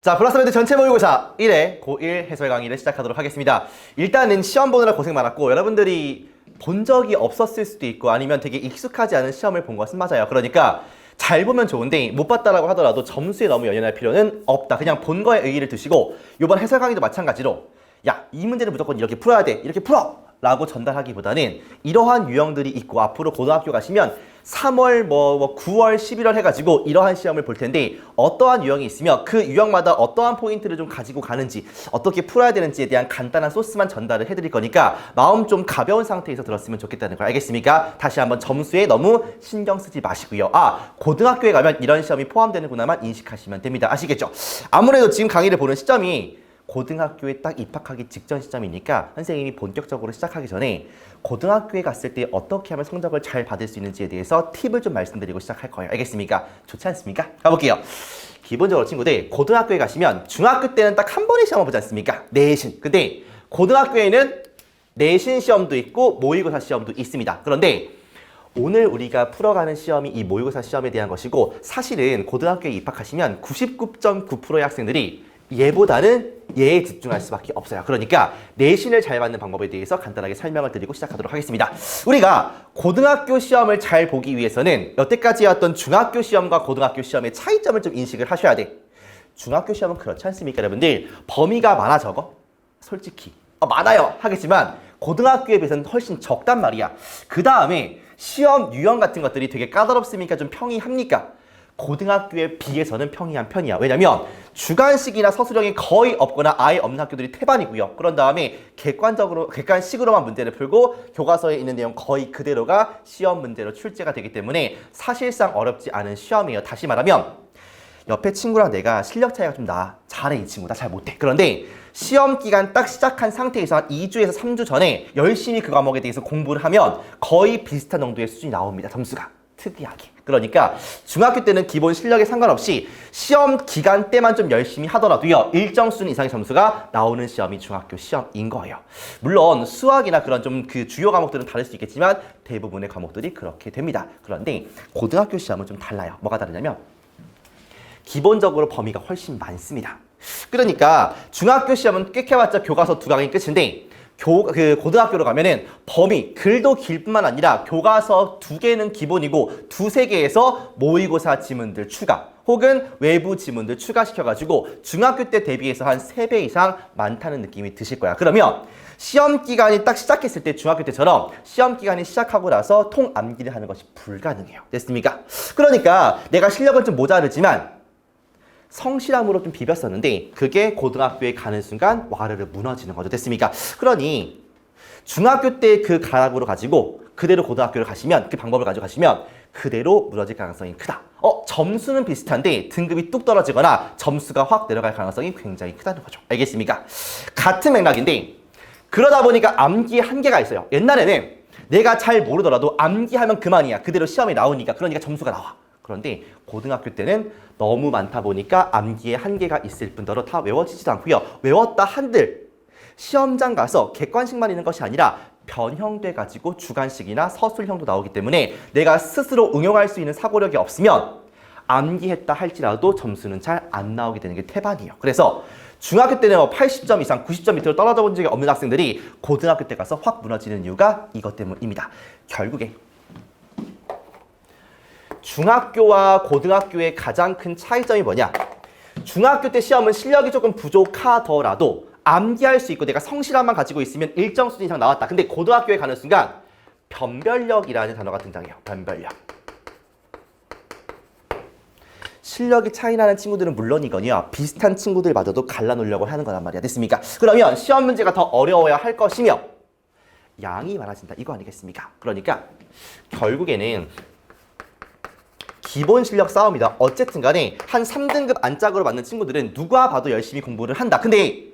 자, 플러스밴드 전체 모의고사 1회 고1 해설 강의를 시작하도록 하겠습니다. 일단은 시험 보느라 고생 많았고 여러분들이 본 적이 없었을 수도 있고 아니면 되게 익숙하지 않은 시험을 본 것은 맞아요. 그러니까 잘 보면 좋은데 못 봤다라고 하더라도 점수에 너무 연연할 필요는 없다. 그냥 본 거에 의의를 두시고 이번 해설 강의도 마찬가지로 야, 이 문제는 무조건 이렇게 풀어야 돼. 이렇게 풀어! 라고 전달하기보다는 이러한 유형들이 있고 앞으로 고등학교 가시면 3월, 9월, 11월 해가지고 이러한 시험을 볼 텐데 어떠한 유형이 있으며 그 유형마다 어떠한 포인트를 좀 가지고 가는지 어떻게 풀어야 되는지에 대한 간단한 소스만 전달을 해드릴 거니까 마음 좀 가벼운 상태에서 들었으면 좋겠다는 걸 알겠습니까? 다시 한번 점수에 너무 신경 쓰지 마시고요. 아, 고등학교에 가면 이런 시험이 포함되는구나만 인식하시면 됩니다. 아시겠죠? 아무래도 지금 강의를 보는 시점이 고등학교에 딱 입학하기 직전 시점이니까 선생님이 본격적으로 시작하기 전에 고등학교에 갔을 때 어떻게 하면 성적을 잘 받을 수 있는지에 대해서 팁을 좀 말씀드리고 시작할 거예요. 알겠습니까? 좋지 않습니까? 가볼게요. 기본적으로 친구들 고등학교에 가시면 중학교 때는 딱 한 번의 시험을 보지 않습니까? 내신. 근데 고등학교에는 내신 시험도 있고 모의고사 시험도 있습니다. 그런데 오늘 우리가 풀어가는 시험이 이 모의고사 시험에 대한 것이고 사실은 고등학교에 입학하시면 99.9%의 학생들이 얘보다는 얘에 집중할 수밖에 없어요. 그러니까 내신을 잘 받는 방법에 대해서 간단하게 설명을 드리고 시작하도록 하겠습니다. 우리가 고등학교 시험을 잘 보기 위해서는 여태까지 해왔던 중학교 시험과 고등학교 시험의 차이점을 좀 인식을 하셔야 돼. 중학교 시험은 그렇지 않습니까, 여러분들? 범위가 많아 적어? 솔직히 많아요 하겠지만 고등학교에 비해서는 훨씬 적단 말이야. 그 다음에 시험 유형 같은 것들이 되게 까다롭습니까? 좀 평이합니까? 고등학교에 비해서는 평이한 편이야. 왜냐면 주관식이나 서술형이 거의 없거나 아예 없는 학교들이 태반이고요. 그런 다음에 객관식으로만 문제를 풀고 교과서에 있는 내용 거의 그대로가 시험 문제로 출제가 되기 때문에 사실상 어렵지 않은 시험이에요. 다시 말하면 옆에 친구랑 내가 실력 차이가 좀 나. 잘해 이 친구. 나 잘 못해. 그런데 시험 기간 딱 시작한 상태에서 한 2주에서 3주 전에 열심히 그 과목에 대해서 공부를 하면 거의 비슷한 정도의 수준이 나옵니다. 점수가. 특이하게. 그러니까 중학교 때는 기본 실력에 상관없이 시험 기간 때만 좀 열심히 하더라도요. 일정 수준 이상의 점수가 나오는 시험이 중학교 시험인 거예요. 물론 수학이나 그런 좀 그 주요 과목들은 다를 수 있겠지만 대부분의 과목들이 그렇게 됩니다. 그런데 고등학교 시험은 좀 달라요. 뭐가 다르냐면 기본적으로 범위가 훨씬 많습니다. 그러니까 중학교 시험은 꽤 해봤자 교과서 2강이 끝인데 고등학교로 가면은 범위, 글도 길 뿐만 아니라 교과서 2개는 기본이고 2~3개에서 모의고사 지문들 추가 혹은 외부 지문들 추가시켜가지고 중학교 때 대비해서 한 3배 이상 많다는 느낌이 드실 거야. 그러면 시험 기간이 딱 시작했을 때 중학교 때처럼 시험 기간이 시작하고 나서 통암기를 하는 것이 불가능해요. 됐습니까? 그러니까 내가 실력은 좀 모자르지만 성실함으로 좀 비볐었는데 그게 고등학교에 가는 순간 와르르 무너지는 거죠. 됐습니까? 그러니 중학교 때 그 가락으로 가지고 그대로 고등학교를 가시면 그 방법을 가지고 가시면 그대로 무너질 가능성이 크다. 점수는 비슷한데 등급이 뚝 떨어지거나 점수가 확 내려갈 가능성이 굉장히 크다는 거죠. 알겠습니까? 같은 맥락인데 그러다 보니까 암기에 한계가 있어요. 옛날에는 내가 잘 모르더라도 암기하면 그만이야. 그대로 시험에 나오니까. 그러니까 점수가 나와. 그런데 고등학교 때는 너무 많다 보니까 암기에 한계가 있을 뿐더러 다 외워지지도 않고요. 외웠다 한들 시험장 가서 객관식만 있는 것이 아니라 변형돼가지고 주관식이나 서술형도 나오기 때문에 내가 스스로 응용할 수 있는 사고력이 없으면 암기했다 할지라도 점수는 잘 안 나오게 되는 게 태반이에요. 그래서 중학교 때는 80점 이상, 90점 밑으로 떨어져 본 적이 없는 학생들이 고등학교 때 가서 확 무너지는 이유가 이것 때문입니다. 결국에 중학교와 고등학교의 가장 큰 차이점이 뭐냐? 중학교 때 시험은 실력이 조금 부족하더라도 암기할 수 있고 내가 성실함만 가지고 있으면 일정 수준 이상 나왔다. 근데 고등학교에 가는 순간 변별력이라는 단어가 등장해요. 변별력. 실력이 차이 나는 친구들은 물론이거니와 비슷한 친구들마저도 갈라놓으려고 하는 거란 말이야. 됐습니까? 그러면 시험 문제가 더 어려워야 할 것이며 양이 많아진다. 이거 아니겠습니까? 그러니까 결국에는 기본 실력 싸움이다. 어쨌든 간에 한 3등급 안짝으로 받는 친구들은 누가 봐도 열심히 공부를 한다. 근데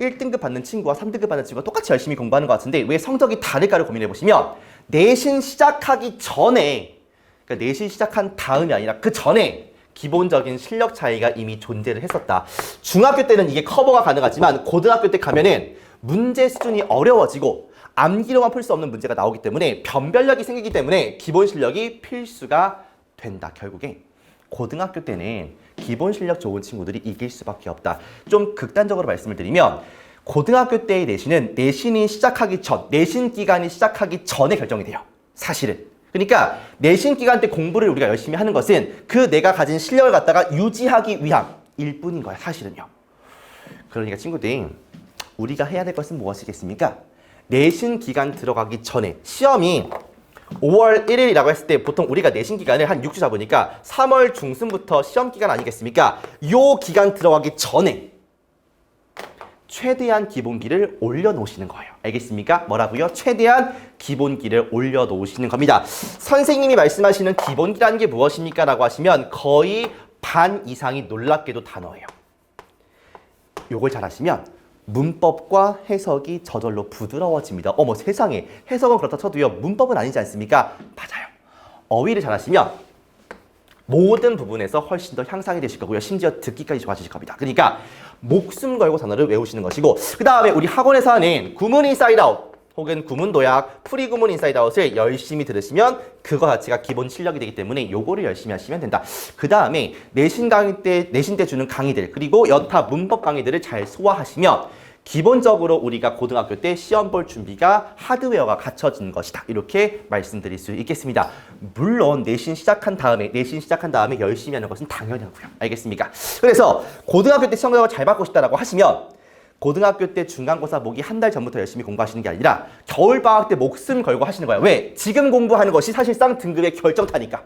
1등급 받는 친구와 3등급 받는 친구가 똑같이 열심히 공부하는 것 같은데 왜 성적이 다를까를 고민해보시면 내신 시작하기 전에 그러니까 내신 시작한 다음이 아니라 그 전에 기본적인 실력 차이가 이미 존재를 했었다. 중학교 때는 이게 커버가 가능하지만 고등학교 때 가면은 문제 수준이 어려워지고 암기로만 풀 수 없는 문제가 나오기 때문에 변별력이 생기기 때문에 기본 실력이 필수가 된다. 결국에 고등학교 때는 기본 실력 좋은 친구들이 이길 수밖에 없다. 좀 극단적으로 말씀을 드리면 고등학교 때의 내신은 내신이 시작하기 전, 내신 기간이 시작하기 전에 결정이 돼요. 사실은. 그러니까 내신 기간 때 공부를 우리가 열심히 하는 것은 그 내가 가진 실력을 갖다가 유지하기 위함일 뿐인 거야. 사실은요. 그러니까 친구들, 우리가 해야 될 것은 무엇이겠습니까? 내신 기간 들어가기 전에 시험이 5월 1일이라고 했을 때 보통 우리가 내신 기간을 한 6주 잡으니까 3월 중순부터 시험 기간 아니겠습니까? 요 기간 들어가기 전에 최대한 기본기를 올려놓으시는 거예요. 알겠습니까? 뭐라고요? 최대한 기본기를 올려놓으시는 겁니다. 선생님이 말씀하시는 기본기라는 게 무엇입니까? 라고 하시면 거의 반 이상이 놀랍게도 단어예요. 요걸 잘 하시면 문법과 해석이 저절로 부드러워집니다. 어머 세상에, 해석은 그렇다 쳐도요 문법은 아니지 않습니까? 맞아요. 어휘를 잘 하시면 모든 부분에서 훨씬 더 향상이 되실 거고요. 심지어 듣기까지 좋아지실 겁니다. 그러니까 목숨 걸고 단어를 외우시는 것이고, 그 다음에 우리 학원에서 하는 구문 인사이드 아웃 혹은 구문 도약, 프리 구문 인사이드 아웃을 열심히 들으시면 그거 자체가 기본 실력이 되기 때문에 요거를 열심히 하시면 된다. 그 다음에 내신 때 주는 강의들, 그리고 여타 문법 강의들을 잘 소화하시면 기본적으로 우리가 고등학교 때 시험 볼 준비가 하드웨어가 갖춰진 것이다. 이렇게 말씀드릴 수 있겠습니다. 물론 내신 시작한 다음에 열심히 하는 것은 당연하고요. 알겠습니까? 그래서 고등학교 때 시험 결과 잘 받고 싶다라고 하시면 고등학교 때 중간고사 보기 한 달 전부터 열심히 공부하시는 게 아니라 겨울방학 때 목숨 걸고 하시는 거예요. 왜? 지금 공부하는 것이 사실상 등급의 결정타니까.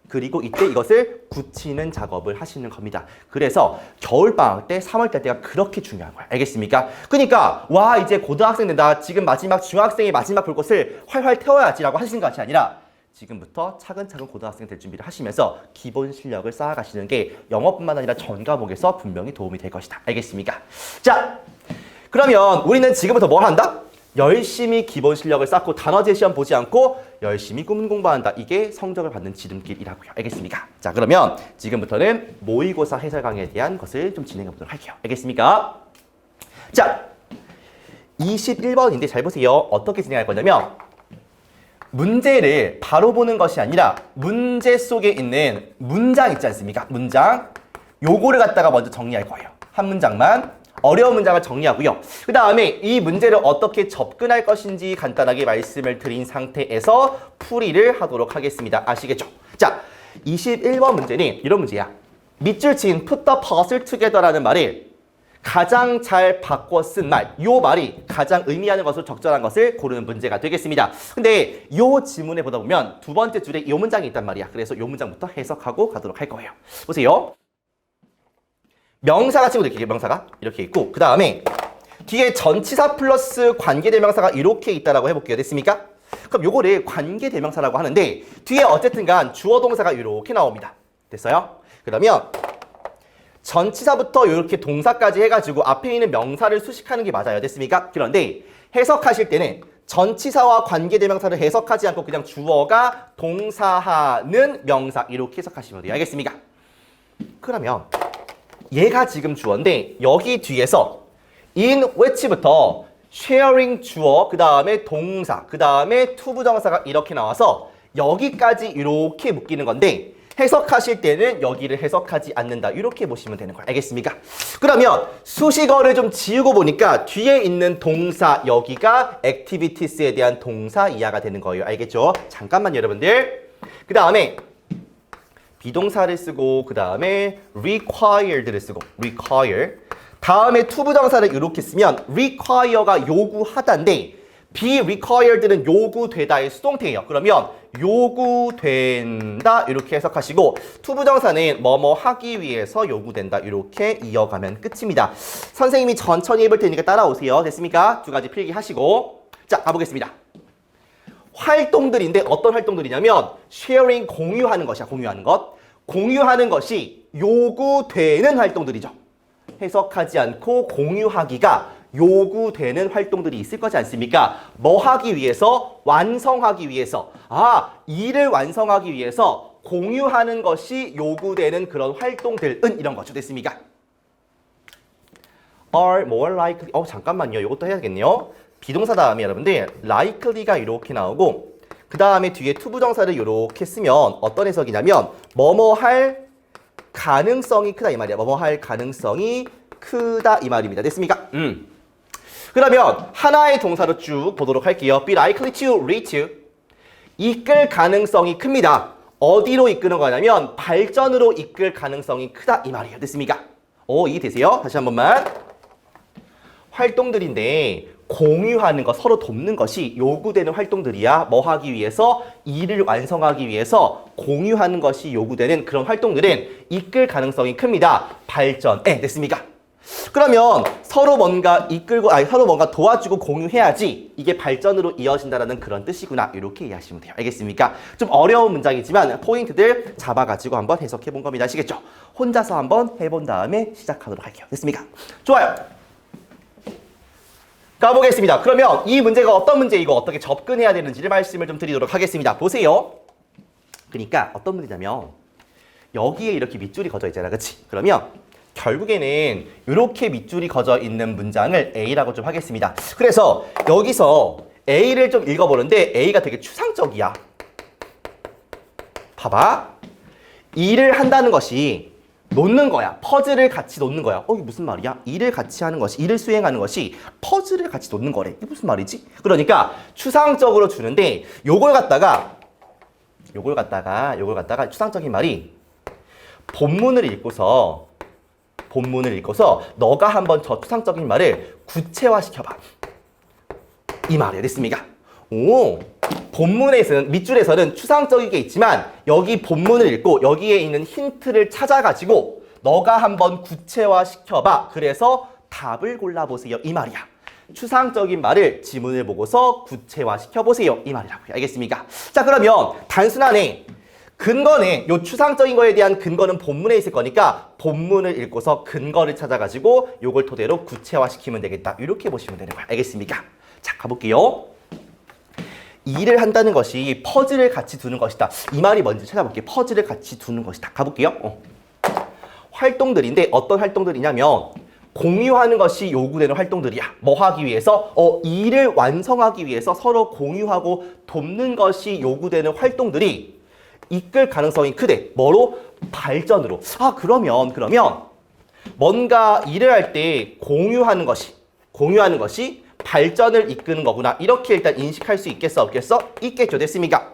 그리고 이때 이것을 굳히는 작업을 하시는 겁니다. 그래서 겨울방학 때 3월달 때가 그렇게 중요한 거야. 알겠습니까? 그러니까 와 이제 고등학생 된다. 지금 마지막 중학생의 마지막 볼 것을 활활 태워야지라고 하시는 것이 아니라 지금부터 차근차근 고등학생 될 준비를 하시면서 기본 실력을 쌓아가시는 게 영어뿐만 아니라 전 과목에서 분명히 도움이 될 것이다. 알겠습니까? 자, 그러면 우리는 지금부터 뭘 한다? 열심히 기본 실력을 쌓고 단어제 시험 보지 않고 열심히 구문 공부한다. 이게 성적을 받는 지름길이라고요. 알겠습니까? 자, 그러면 지금부터는 모의고사 해설 강의에 대한 것을 좀 진행해 보도록 할게요. 알겠습니까? 자, 21번인데 잘 보세요. 어떻게 진행할 거냐면 문제를 바로 보는 것이 아니라 문제 속에 있는 문장 있지 않습니까? 문장. 요거를 갖다가 먼저 정리할 거예요. 한 문장만. 어려운 문장을 정리하고요. 그 다음에 이 문제를 어떻게 접근할 것인지 간단하게 말씀을 드린 상태에서 풀이를 하도록 하겠습니다. 아시겠죠? 자, 21번 문제는 이런 문제야. 밑줄 친 put the puzzle together라는 말을 가장 잘 바꿔 쓴 말, 요 말이 가장 의미하는 것으로 적절한 것을 고르는 문제가 되겠습니다. 근데 요 지문에 보다 보면 두 번째 줄에 요 문장이 있단 말이야. 그래서 요 문장부터 해석하고 가도록 할 거예요. 보세요. 명사가 친구들 명사가 이렇게 있고 그 다음에 뒤에 전치사 플러스 관계대명사가 이렇게 있다라고 해볼게요. 됐습니까? 그럼 요거를 관계대명사라고 하는데 뒤에 어쨌든간 주어 동사가 이렇게 나옵니다. 됐어요? 그러면 전치사부터 이렇게 동사까지 해가지고 앞에 있는 명사를 수식하는 게 맞아요. 됐습니까? 그런데 해석하실 때는 전치사와 관계대명사를 해석하지 않고 그냥 주어가 동사하는 명사 이렇게 해석하시면 돼요. 알겠습니까? 그러면 얘가 지금 주어인데 여기 뒤에서 in which부터 sharing 주어, 그 다음에 동사, 그 다음에 to 부정사가 이렇게 나와서 여기까지 이렇게 묶이는 건데 해석하실 때는 여기를 해석하지 않는다. 이렇게 보시면 되는 거예요. 알겠습니까? 그러면 수식어를 좀 지우고 보니까 뒤에 있는 동사 여기가 activities에 대한 동사 이하가 되는 거예요. 알겠죠? 잠깐만요, 여러분들. 그 다음에 비동사를 쓰고 그 다음에 required를 쓰고 require 다음에 to 부정사를 이렇게 쓰면 require가 요구하다인데 be required는 요구되다의 수동태예요. 그러면 요구된다 이렇게 해석하시고 to 부정사는 뭐뭐 하기 위해서 요구된다 이렇게 이어가면 끝입니다. 선생님이 천천히 해볼 테니까 따라오세요. 됐습니까? 두 가지 필기 하시고 자 가보겠습니다. 활동들인데 어떤 활동들이냐면 sharing 공유하는 것이야. 공유하는 것. 공유하는 것이 요구되는 활동들이죠. 해석하지 않고 공유하기가 요구되는 활동들이 있을 거지 않습니까? 뭐 하기 위해서? 완성하기 위해서. 일을 완성하기 위해서 공유하는 것이 요구되는 그런 활동들은 이런 거죠. 됐습니까? are more likely. 잠깐만요. 이것도 해야겠네요. 비동사 다음에 여러분들 likely가 이렇게 나오고 그 다음에 뒤에 to 부정사를 이렇게 쓰면 어떤 해석이냐면 뭐뭐 할 가능성이 크다 이 말이야. 뭐뭐 할 가능성이 크다 이 말입니다. 됐습니까? 그러면 하나의 동사로 쭉 보도록 할게요. be likely to lead to. 이끌 가능성이 큽니다. 어디로 이끄는 거냐면 발전으로 이끌 가능성이 크다 이 말이에요. 됐습니까? 이해되세요? 다시 한 번만. 활동들인데 공유하는 거, 서로 돕는 것이 요구되는 활동들이야. 뭐 하기 위해서? 일을 완성하기 위해서 공유하는 것이 요구되는 그런 활동들은 이끌 가능성이 큽니다. 발전에. 됐습니까? 그러면 서로 뭔가 이끌고, 서로 뭔가 도와주고 공유해야지 이게 발전으로 이어진다라는 그런 뜻이구나. 이렇게 이해하시면 돼요. 알겠습니까? 좀 어려운 문장이지만 포인트들 잡아가지고 한번 해석해 본 겁니다. 아시겠죠? 혼자서 한번 해본 다음에 시작하도록 할게요. 됐습니까? 좋아요. 가보겠습니다. 그러면 이 문제가 어떤 문제이고 어떻게 접근해야 되는지를 말씀을 좀 드리도록 하겠습니다. 보세요. 그러니까 어떤 문제냐면 여기에 이렇게 밑줄이 거져 있잖아. 그치? 그러면 결국에는 이렇게 밑줄이 거져 있는 문장을 A라고 좀 하겠습니다. 그래서 여기서 A를 좀 읽어보는데 A가 되게 추상적이야. 봐봐. 일을 한다는 것이 놓는 거야. 퍼즐을 같이 놓는 거야. 이게 무슨 말이야? 일을 같이 하는 것이, 일을 수행하는 것이 퍼즐을 같이 놓는 거래. 이게 무슨 말이지? 그러니까 추상적으로 주는데 요걸 갖다가 추상적인 말이 본문을 읽고서 너가 한번 저 추상적인 말을 구체화시켜봐. 이 말이야. 됐습니까? 본문에서는, 밑줄에서는 추상적인 게 있지만 여기 본문을 읽고 여기에 있는 힌트를 찾아가지고 너가 한번 구체화시켜봐. 그래서 답을 골라보세요. 이 말이야. 추상적인 말을 지문을 보고서 구체화시켜보세요. 이 말이라고요. 알겠습니까? 자, 그러면 단순하네. 근거는, 요 추상적인 거에 대한 근거는 본문에 있을 거니까 본문을 읽고서 근거를 찾아가지고 요걸 토대로 구체화시키면 되겠다. 이렇게 보시면 되는 거야. 알겠습니까? 자, 가볼게요. 일을 한다는 것이 퍼즐을 같이 두는 것이다. 이 말이 뭔지 찾아볼게요. 퍼즐을 같이 두는 것이다. 가볼게요. 활동들인데 어떤 활동들이냐면 공유하는 것이 요구되는 활동들이야. 뭐 하기 위해서? 일을 완성하기 위해서 서로 공유하고 돕는 것이 요구되는 활동들이 이끌 가능성이 크대. 뭐로? 발전으로. 그러면 뭔가 일을 할 때 공유하는 것이 발전을 이끄는 거구나. 이렇게 일단 인식할 수 있겠어? 없겠어? 있겠죠. 됐습니까?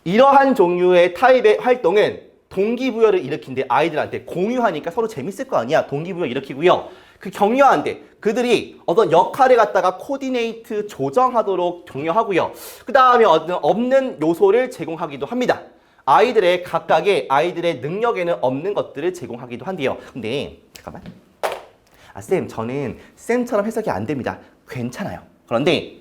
이러한 종류의 타입의 활동은 동기부여를 일으킨대. 아이들한테 공유하니까 서로 재밌을 거 아니야. 동기부여 일으키고요. 그 격려한대. 그들이 어떤 역할을 갖다가 코디네이트 조정하도록 격려하고요. 그 다음에 없는 요소를 제공하기도 합니다. 각각의 아이들의 능력에는 없는 것들을 제공하기도 한대요. 근데 잠깐만. 쌤, 저는 쌤처럼 해석이 안 됩니다. 괜찮아요. 그런데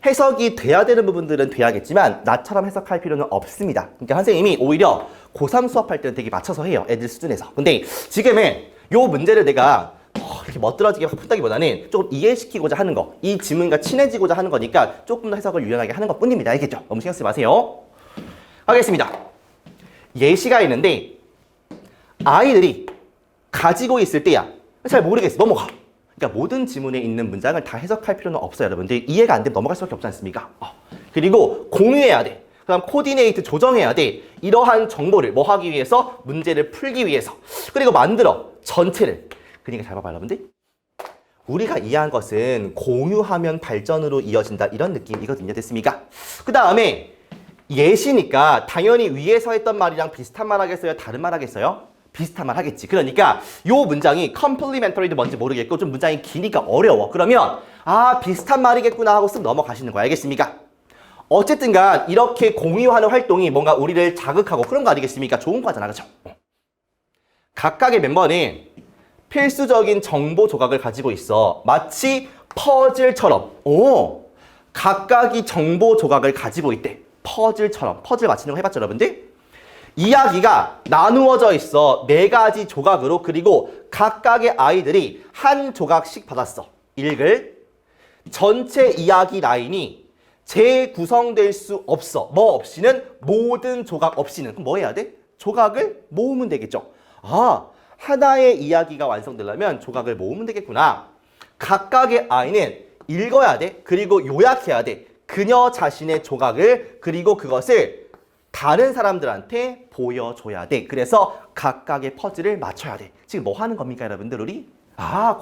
해석이 돼야 되는 부분들은 돼야겠지만 나처럼 해석할 필요는 없습니다. 그러니까 선생님이 오히려 고3 수업할 때는 되게 맞춰서 해요. 애들 수준에서. 근데 지금은 요 문제를 내가 이렇게 멋들어지게 푼다기보다는 조금 이해시키고자 하는 거, 이 지문과 친해지고자 하는 거니까 조금 더 해석을 유연하게 하는 것 뿐입니다. 알겠죠? 너무 신경 쓰지 마세요. 하겠습니다. 예시가 있는데 아이들이 가지고 있을 때야. 잘 모르겠어. 넘어가. 그러니까 모든 지문에 있는 문장을 다 해석할 필요는 없어요. 여러분들 이해가 안 되면 넘어갈 수밖에 없지 않습니까? 그리고 공유해야 돼. 그 다음 코디네이트 조정해야 돼. 이러한 정보를 뭐 하기 위해서? 문제를 풀기 위해서. 그리고 만들어. 전체를. 그러니까 잘 봐봐 여러분들. 우리가 이해한 것은 공유하면 발전으로 이어진다. 이런 느낌이거든요. 됐습니까? 그 다음에 예시니까 당연히 위에서 했던 말이랑 비슷한 말 하겠어요? 다른 말 하겠어요? 비슷한 말 하겠지. 그러니까 요 문장이 complementary도 뭔지 모르겠고 좀 문장이 기니까 어려워. 그러면 비슷한 말이겠구나 하고 쓱 넘어가시는 거야. 알겠습니까? 어쨌든간 이렇게 공유하는 활동이 뭔가 우리를 자극하고 그런 거 아니겠습니까? 좋은 거잖아. 그렇죠? 각각의 멤버는 필수적인 정보 조각을 가지고 있어. 마치 퍼즐처럼. 각각이 정보 조각을 가지고 있대. 퍼즐처럼. 퍼즐 맞히는 거 해봤죠, 여러분들? 이야기가 나누어져 있어. 4가지 조각으로. 그리고 각각의 아이들이 한 조각씩 받았어. 읽을. 전체 이야기 라인이 재구성될 수 없어. 뭐 없이는? 모든 조각 없이는. 그럼 뭐 해야 돼? 조각을 모으면 되겠죠. 하나의 이야기가 완성되려면 조각을 모으면 되겠구나. 각각의 아이는 읽어야 돼. 그리고 요약해야 돼. 그녀 자신의 조각을. 그리고 그것을 다른 사람들한테 보여줘야 돼. 그래서 각각의 퍼즐을 맞춰야 돼. 지금 뭐 하는 겁니까, 여러분들? 우리?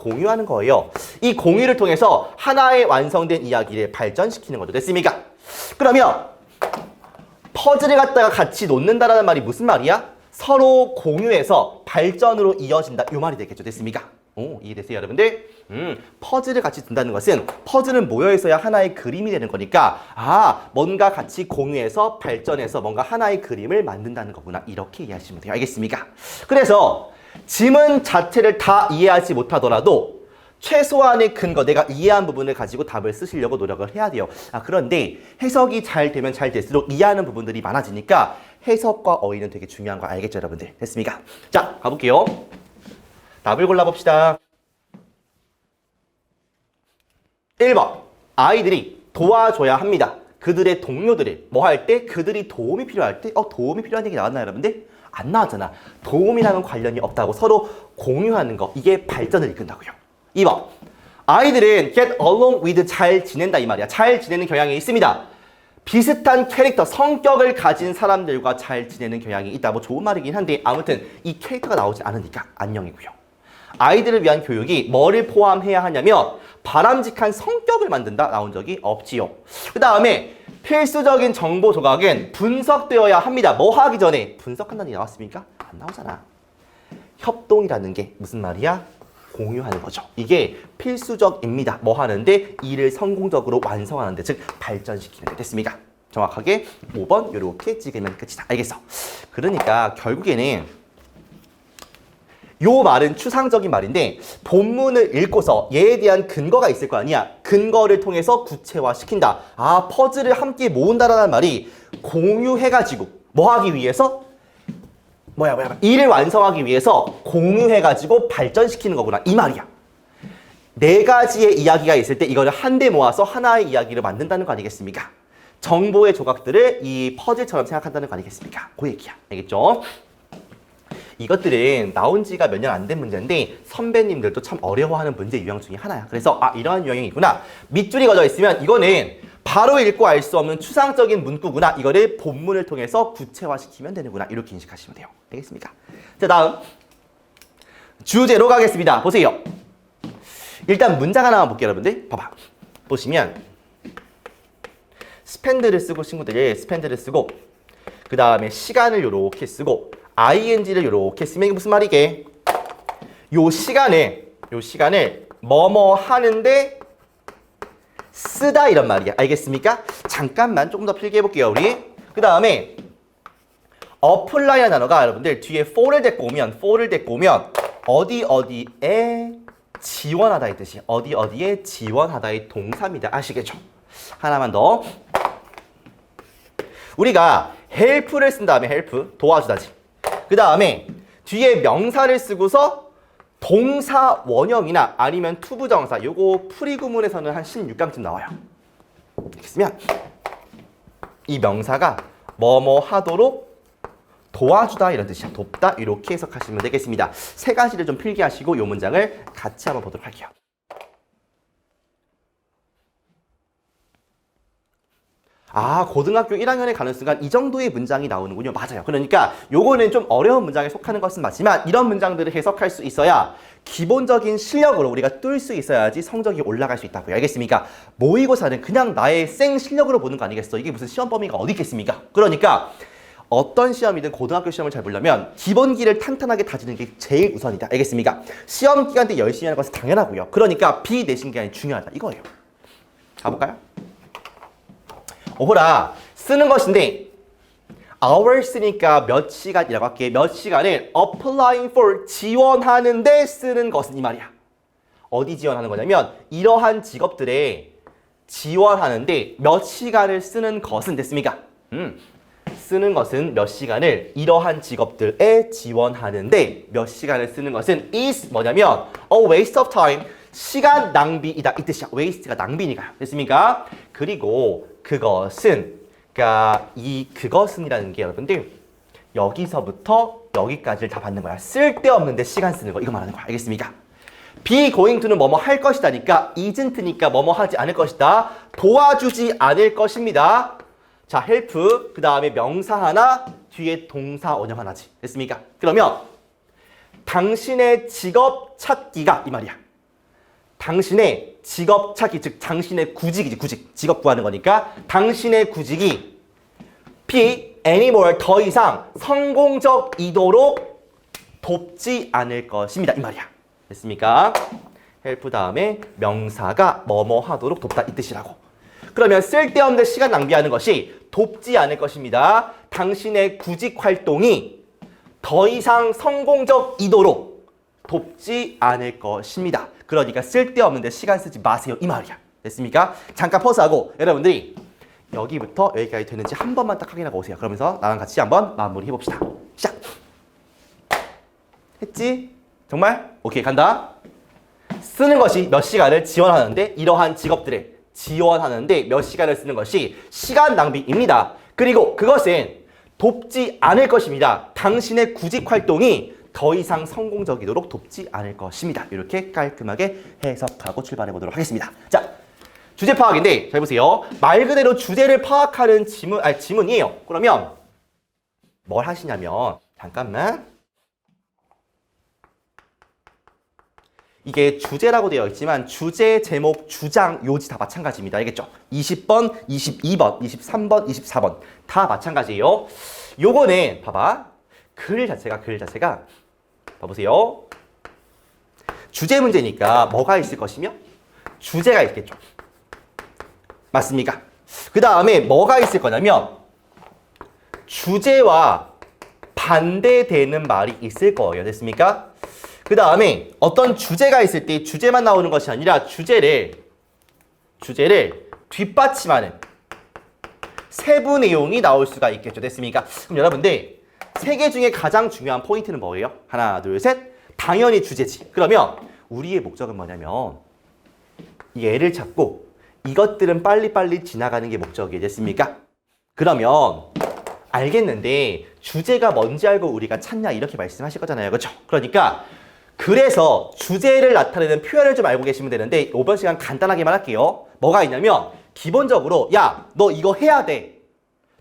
공유하는 거예요. 이 공유를 통해서 하나의 완성된 이야기를 발전시키는 거죠. 됐습니까? 그러면 퍼즐을 갖다가 같이 놓는다라는 말이 무슨 말이야? 서로 공유해서 발전으로 이어진다. 이 말이 되겠죠. 됐습니까? 이해되세요, 여러분들? 퍼즐을 같이 둔다는 것은 퍼즐은 모여 있어야 하나의 그림이 되는 거니까 뭔가 같이 공유해서 발전해서 뭔가 하나의 그림을 만든다는 거구나. 이렇게 이해하시면 돼요. 알겠습니까? 그래서 지문 자체를 다 이해하지 못하더라도 최소한의 근거, 내가 이해한 부분을 가지고 답을 쓰시려고 노력을 해야 돼요. 그런데 해석이 잘 되면 잘 될수록 이해하는 부분들이 많아지니까 해석과 어휘는 되게 중요한 거 알겠죠, 여러분들? 됐습니까? 자, 가볼게요. 답을 골라봅시다. 1번. 아이들이 도와줘야 합니다. 그들의 동료들을 뭐 할 때? 그들이 도움이 필요할 때? 도움이 필요한 얘기 나왔나요, 여러분들? 안 나왔잖아. 도움이랑은 관련이 없다고 서로 공유하는 거. 이게 발전을 이끈다고요. 2번. 아이들은 get along with 잘 지낸다 이 말이야. 잘 지내는 경향이 있습니다. 비슷한 캐릭터, 성격을 가진 사람들과 잘 지내는 경향이 있다. 뭐 좋은 말이긴 한데 아무튼 이 캐릭터가 나오지 않으니까 안녕이고요. 아이들을 위한 교육이 뭐를 포함해야 하냐면 바람직한 성격을 만든다. 나온 적이 없지요. 그 다음에 필수적인 정보 조각은 분석되어야 합니다. 뭐 하기 전에? 분석한다는 게 나왔습니까? 안 나오잖아. 협동이라는 게 무슨 말이야? 공유하는 거죠. 이게 필수적입니다. 뭐 하는데? 일을 성공적으로 완성하는데, 즉 발전시키는 데. 됐습니까? 정확하게 5번 이렇게 찍으면 끝이다. 알겠어? 그러니까 결국에는 요 말은 추상적인 말인데 본문을 읽고서 얘에 대한 근거가 있을 거 아니야. 근거를 통해서 구체화시킨다. 퍼즐을 함께 모은다라는 말이 공유해가지고 뭐 하기 위해서? 일을 완성하기 위해서 공유해가지고 발전시키는 거구나. 이 말이야. 네 가지의 이야기가 있을 때 이거를 한데 모아서 하나의 이야기를 만든다는 거 아니겠습니까? 정보의 조각들을 이 퍼즐처럼 생각한다는 거 아니겠습니까? 그 얘기야. 알겠죠? 이것들은 나온 지가 몇 년 안 된 문제인데 선배님들도 참 어려워하는 문제 유형 중에 하나야. 그래서 이러한 유형이 있구나. 밑줄이 그어져 있으면 이거는 바로 읽고 알 수 없는 추상적인 문구구나. 이거를 본문을 통해서 구체화시키면 되는구나. 이렇게 인식하시면 돼요. 알겠습니까? 자, 다음 주제로 가겠습니다. 보세요. 일단 문장 하나만 볼게요, 여러분들. 봐봐. 보시면 스펜드를 쓰고 친구들이 스펜드를 쓰고 그 다음에 시간을 요렇게 쓰고 ing를 요렇게 쓰면 이게 무슨 말이게? 요 시간을 뭐뭐 하는데 쓰다 이런 말이야. 알겠습니까? 잠깐만 조금 더 필기 해볼게요, 우리. 그 다음에 apply라는 단어가 여러분들 뒤에 for를 데리고 오면 어디에 지원하다 이 뜻이야. 어디에 지원하다의 동사입니다. 아시겠죠? 하나만 더. 우리가 help를 쓴 다음에 help, 도와주다지. 그 다음에 뒤에 명사를 쓰고서 동사 원형이나 아니면 투부정사, 요거 프리구문에서는 한 16강쯤 나와요. 있으면 이 명사가 뭐뭐 하도록 도와주다 이런 뜻이야. 돕다 이렇게 해석하시면 되겠습니다. 세 가지를 좀 필기하시고 요 문장을 같이 한번 보도록 할게요. 고등학교 1학년에 가는 순간 이 정도의 문장이 나오는군요. 맞아요. 그러니까 요거는 좀 어려운 문장에 속하는 것은 맞지만 이런 문장들을 해석할 수 있어야 기본적인 실력으로 우리가 뚫을 수 있어야지 성적이 올라갈 수 있다고요. 알겠습니까? 모의고사는 그냥 나의 생 실력으로 보는 거 아니겠어? 이게 무슨 시험 범위가 어디 있겠습니까? 그러니까 어떤 시험이든 고등학교 시험을 잘 보려면 기본기를 탄탄하게 다지는 게 제일 우선이다. 알겠습니까? 시험 기간 때 열심히 하는 것은 당연하고요. 그러니까 비내신 기간이 중요하다. 이거예요. 가볼까요? 오호라 쓰는 것인데 hour 쓰니까 몇 시간이라고 할게. 몇 시간을 applying for 지원하는데 쓰는 것은 이 말이야. 어디 지원하는 거냐면 이러한 직업들에 지원하는데 몇 시간을 쓰는 것은 됐습니까? 쓰는 것은 몇 시간을 이러한 직업들에 지원하는데 몇 시간을 쓰는 것은 is 뭐냐면 a waste of time 시간 낭비이다 이 뜻이야. waste가 낭비니까. 됐습니까? 그리고 그것은 그러니까 이 그것은이라는 게 여러분들 여기서부터 여기까지를 다 받는 거야. 쓸데없는데 시간 쓰는 거 이거 말하는 거야. 알겠습니까? be going to는 뭐뭐 할 것이다니까 isn't니까 뭐뭐 하지 않을 것이다. 도와주지 않을 것입니다. 자, help, 그 다음에 명사 하나, 뒤에 동사 원형 하나지. 됐습니까? 그러면 당신의 직업 찾기가 이 말이야. 당신의 직업 찾기, 즉 당신의 구직이지, 구직. 직업 구하는 거니까 당신의 구직이 be anymore, 더 이상 성공적이도록 돕지 않을 것입니다. 이 말이야. 됐습니까? help 다음에 명사가 뭐뭐 하도록 돕다 이 뜻이라고. 그러면 쓸데없는 시간 낭비하는 것이 돕지 않을 것입니다. 당신의 구직 활동이 더 이상 성공적이도록 돕지 않을 것입니다. 그러니까 쓸데없는데 시간 쓰지 마세요. 이 말이야. 됐습니까? 잠깐 퍼스하고 여러분들이 여기부터 여기까지 되는지 한 번만 딱 확인하고 오세요. 그러면서 나랑 같이 한번 마무리 해봅시다. 시작! 했지? 정말? 오케이, 간다. 쓰는 것이 몇 시간을 지원하는데 이러한 직업들에 지원하는데 몇 시간을 쓰는 것이 시간 낭비입니다. 그리고 그것은 돕지 않을 것입니다. 당신의 구직 활동이 더 이상 성공적이도록 돕지 않을 것입니다. 이렇게 깔끔하게 해석하고 출발해 보도록 하겠습니다. 자, 주제 파악인데 잘 보세요. 말 그대로 주제를 파악하는 지문이에요. 그러면 뭘 하시냐면 잠깐만. 이게 주제라고 되어 있지만 주제, 제목, 주장, 요지 다 마찬가지입니다. 알겠죠? 20번, 22번, 23번, 24번 다 마찬가지예요. 요거는 봐봐. 글 자체가 봐보세요. 주제 문제니까 뭐가 있을 것이며 주제가 있겠죠. 맞습니까? 그 다음에 뭐가 있을 거냐면 주제와 반대되는 말이 있을 거예요. 됐습니까? 그 다음에 어떤 주제가 있을 때 주제만 나오는 것이 아니라 주제를 뒷받침하는 세부 내용이 나올 수가 있겠죠. 됐습니까? 그럼 여러분들 세 개 중에 가장 중요한 포인트는 뭐예요? 하나, 둘, 셋. 당연히 주제지. 그러면 우리의 목적은 뭐냐면 얘를 찾고 이것들은 빨리빨리 지나가는 게 목적이에요. 됐습니까? 그러면 알겠는데 주제가 뭔지 알고 우리가 찾냐 이렇게 말씀하실 거잖아요. 그렇죠? 그러니까 그래서 주제를 나타내는 표현을 좀 알고 계시면 되는데 이번 시간 간단하게만 할게요. 뭐가 있냐면 기본적으로 야, 너 이거 해야 돼.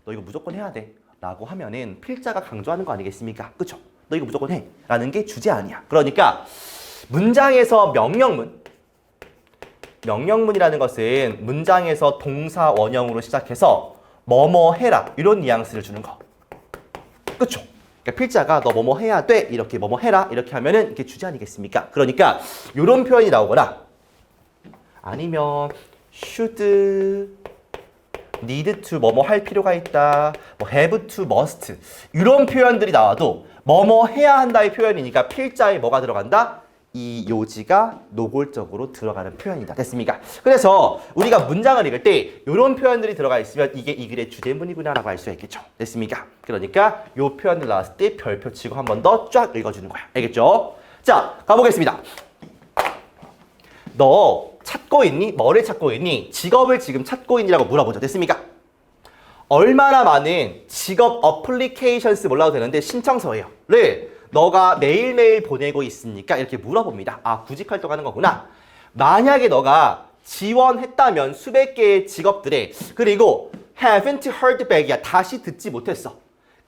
너 이거 무조건 해야 돼. 라고 하면은 필자가 강조하는 거 아니겠습니까? 그쵸? 너 이거 무조건 해. 라는 게 주제 아니야. 그러니까 문장에서 명령문이라는 것은 문장에서 동사 원형으로 시작해서 뭐뭐 해라. 이런 뉘앙스를 주는 거. 그쵸? 그러니까 필자가 너 뭐뭐 해야 돼. 이렇게 뭐뭐 해라. 이렇게 하면은 이게 주제 아니겠습니까? 그러니까 이런 표현이 나오거나 아니면 should, need to 뭐뭐 할 필요가 있다. 뭐 have to, must 이런 표현들이 나와도 뭐뭐 해야 한다의 표현이니까 필자에 뭐가 들어간다? 이 요지가 노골적으로 들어가는 표현이다. 됐습니까? 그래서 우리가 문장을 읽을 때 이런 표현들이 들어가 있으면 이게 이 글의 주제문이구나 라고 알 수가 있겠죠. 됐습니까? 그러니까 이 표현들 나왔을 때 별표 치고 한 번 더 쫙 읽어주는 거야. 알겠죠? 자, 가보겠습니다. 너 찾고 있니? 뭐를 찾고 있니? 직업을 지금 찾고 있니라고 물어보죠. 됐습니까? 얼마나 많은 직업 어플리케이션스 몰라도 되는데 신청서예요.를 너가 매일매일 보내고 있습니까? 이렇게 물어봅니다. 아, 구직 활동하는 거구나. 만약에 너가 지원했다면 수백 개의 직업들에 그리고 haven't heard back이야. 다시 듣지 못했어.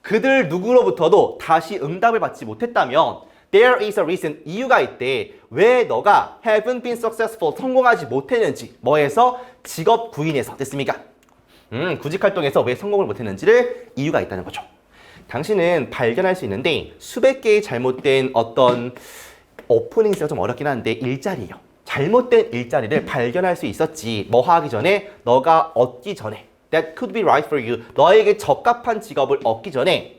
그들 누구로부터도 다시 응답을 받지 못했다면 there is a reason. 이유가 있대. 왜 너가 haven't been successful. 성공하지 못했는지. 뭐에서? 직업 구인에서. 됐습니까? 구직 활동에서 왜 성공을 못했는지를 이유가 있다는 거죠. 당신은 발견할 수 있는데 수백 개의 잘못된 어떤 오프닝스가 좀 어렵긴 한데 일자리예요. 잘못된 일자리를 발견할 수 있었지. 뭐 하기 전에? 너가 얻기 전에. That could be right for you. 너에게 적합한 직업을 얻기 전에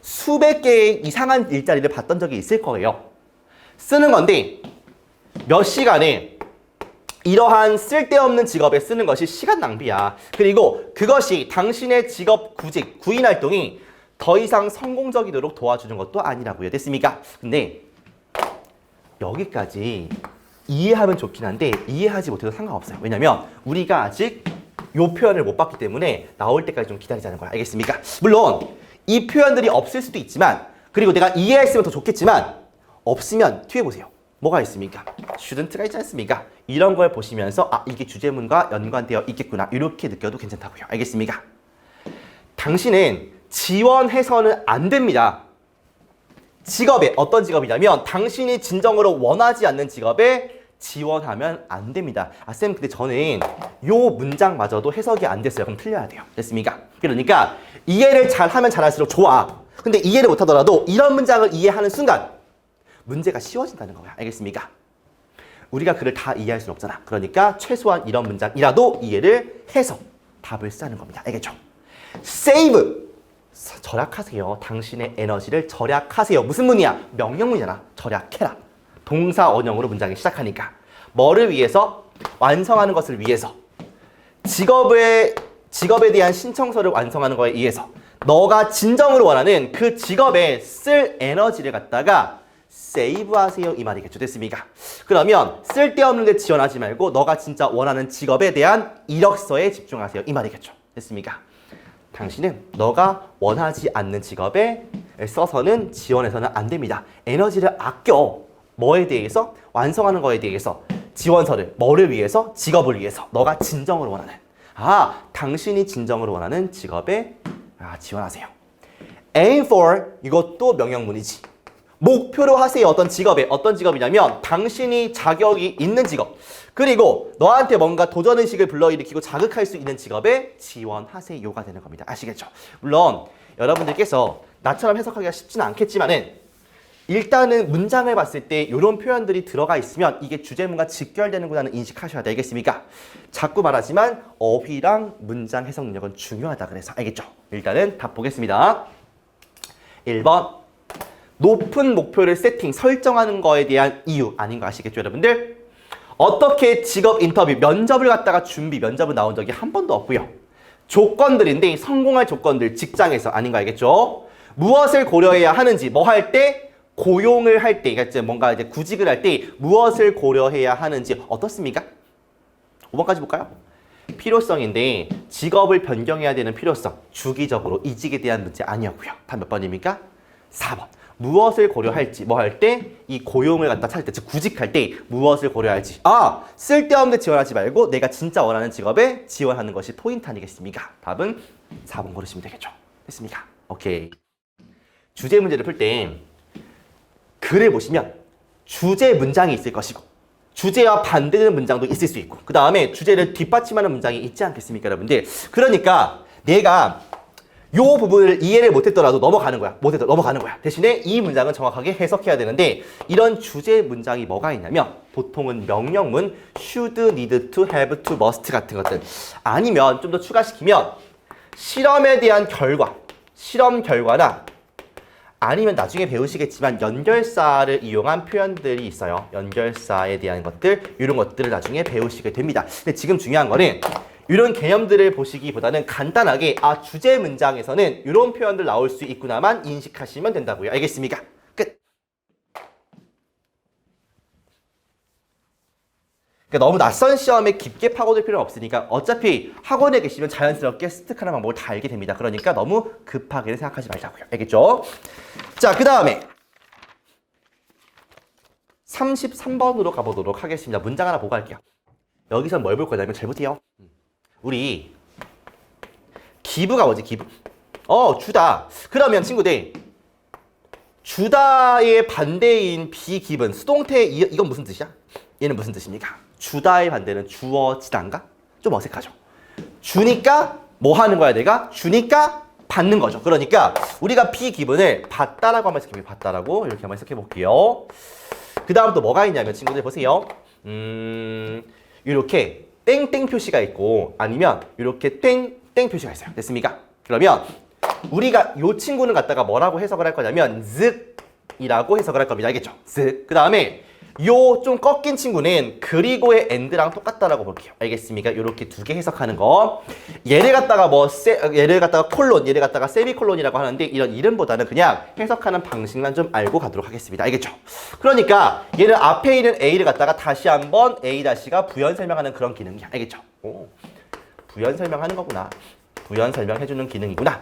수백 개의 이상한 일자리를 봤던 적이 있을 거예요. 쓰는 건데 몇 시간을 이러한 쓸데없는 직업에 쓰는 것이 시간 낭비야. 그리고 그것이 당신의 직업 구직, 구인 활동이 더 이상 성공적이도록 도와주는 것도 아니라고요. 됐습니까? 근데 여기까지 이해하면 좋긴 한데 이해하지 못해도 상관없어요. 왜냐면 우리가 아직 이 표현을 못 봤기 때문에 나올 때까지 좀 기다리자는 거야. 알겠습니까? 물론 이 표현들이 없을 수도 있지만 그리고 내가 이해했으면 더 좋겠지만 없으면 뒤에 보세요. 뭐가 있습니까? shouldn't가 있지 않습니까? 이런 걸 보시면서 아, 이게 주제문과 연관되어 있겠구나. 이렇게 느껴도 괜찮다고요. 알겠습니까? 당신은 지원해서는 안 됩니다. 직업에 어떤 직업이냐면 당신이 진정으로 원하지 않는 직업에 지원하면 안 됩니다. 쌤 근데 저는 요 문장마저도 해석이 안 됐어요. 그럼 틀려야 돼요. 됐습니까? 그러니까 이해를 잘하면 잘할수록 좋아. 근데 이해를 못하더라도 이런 문장을 이해하는 순간 문제가 쉬워진다는 거야. 알겠습니까? 우리가 글을 다 이해할 수는 없잖아. 그러니까 최소한 이런 문장이라도 이해를 해서 답을 쓰는 겁니다. 알겠죠? save. 절약하세요. 당신의 에너지를 절약하세요. 무슨 문이야? 명령문이잖아. 절약해라. 동사 원형으로 문장이 시작하니까. 뭐를 위해서? 완성하는 것을 위해서. 직업에 대한 신청서를 완성하는 거에 의해서 너가 진정으로 원하는 그 직업에 쓸 에너지를 갖다가 세이브하세요 이 말이겠죠. 됐습니까? 그러면 쓸데없는 데 지원하지 말고 너가 진짜 원하는 직업에 대한 이력서에 집중하세요 이 말이겠죠. 됐습니까? 당신은 너가 원하지 않는 직업에 써서는 지원해서는 안 됩니다. 에너지를 아껴. 뭐에 대해서? 완성하는 거에 대해서. 지원서를 뭐를 위해서? 직업을 위해서. 너가 진정으로 원하는. 당신이 진정으로 원하는 직업에 지원하세요. aim for 이것도 명령문이지. 목표로 하세요. 어떤 직업에. 어떤 직업이냐면 당신이 자격이 있는 직업. 그리고 너한테 뭔가 도전의식을 불러일으키고 자극할 수 있는 직업에 지원하세요가 되는 겁니다. 아시겠죠? 물론 여러분들께서 나처럼 해석하기가 쉽지는 않겠지만은 일단은 문장을 봤을 때 이런 표현들이 들어가 있으면 이게 주제문과 직결되는구나는 인식하셔야 되겠습니까? 자꾸 말하지만 어휘랑 문장 해석 능력은 중요하다 그래서 알겠죠? 일단은 답 보겠습니다. 1번 높은 목표를 설정하는 거에 대한 이유 아닌 거 아시겠죠 여러분들? 어떻게 직업 인터뷰, 면접을 갖다가 면접은 나온 적이 한 번도 없고요. 조건들인데 성공할 조건들 직장에서 아닌 거 알겠죠? 무엇을 고려해야 하는지 뭐 할 때? 고용을 할 때, 그러니까 뭔가 이제 구직을 할 때 무엇을 고려해야 하는지 어떻습니까? 5번까지 볼까요? 필요성인데 직업을 변경해야 되는 필요성, 주기적으로 이직에 대한 문제 아니었고요. 답 몇 번입니까? 4번. 무엇을 고려할지, 뭐 할 때, 이 고용을 갖다 찾을 때, 즉 구직할 때 무엇을 고려할지. 쓸데없는 데 지원하지 말고 내가 진짜 원하는 직업에 지원하는 것이 포인트 아니겠습니까? 답은 4번 고르시면 되겠죠. 됐습니까? 오케이. 주제 문제를 풀 때 글을 보시면 주제 문장이 있을 것이고 주제와 반대되는 문장도 있을 수 있고 그 다음에 주제를 뒷받침하는 문장이 있지 않겠습니까 여러분들? 그러니까 내가 요 부분을 이해를 못했더라도 넘어가는 거야. 넘어가는 거야. 대신에 이 문장은 정확하게 해석해야 되는데 이런 주제 문장이 뭐가 있냐면 보통은 명령문 should, need to, have to, must 같은 것들 아니면 좀 더 추가시키면 실험에 대한 결과, 실험 결과나 아니면 나중에 배우시겠지만 연결사를 이용한 표현들이 있어요. 연결사에 대한 것들, 이런 것들을 나중에 배우시게 됩니다. 근데 지금 중요한 거는 이런 개념들을 보시기보다는 간단하게 주제 문장에서는 이런 표현들 나올 수 있구나만 인식하시면 된다고요. 알겠습니까? 끝. 그러니까 너무 낯선 시험에 깊게 파고들 필요는 없으니까 어차피 학원에 계시면 자연스럽게 습득하는 방법을 다 알게 됩니다. 그러니까 너무 급하게는 생각하지 말자고요. 알겠죠? 자, 그 다음에 33번으로 가보도록 하겠습니다. 문장 하나 보고 갈게요. 여기서 뭘 볼 거냐면 잘 보세요. 우리 기부가 뭐지? 기부. 주다. 그러면 친구들 주다의 반대인 비기분 수동태 이건 무슨 뜻이야? 얘는 무슨 뜻입니까? 주다의 반대는 주어지단가? 좀 어색하죠. 주니까 뭐 하는 거야 내가? 주니까 받는 거죠. 그러니까 우리가 비기분을 받다라고 한번 해석해 볼게요. 받다라고 이렇게 한번 해석해 볼게요. 그 다음 또 뭐가 있냐면 친구들 보세요. 이렇게 땡땡 표시가 있고 아니면 이렇게 땡땡 표시가 있어요. 됐습니까? 그러면 우리가 이 친구는 갖다가 뭐라고 해석을 할 거냐면 즈이라고 해석을 할 겁니다. 알겠죠? 즈. 그 다음에 요 좀 꺾인 친구는 그리고의 and랑 똑같다라고 볼게요. 알겠습니까? 이렇게 두 개 해석하는 거. 얘를 갖다가 얘를 갖다가 콜론, 얘를 갖다가 세미콜론이라고 하는데 이런 이름보다는 그냥 해석하는 방식만 좀 알고 가도록 하겠습니다. 알겠죠? 그러니까 얘는 앞에 있는 A를 갖다가 다시 한번 A-가 부연 설명하는 그런 기능이야. 알겠죠? 부연 설명하는 거구나. 부연 설명해주는 기능이구나.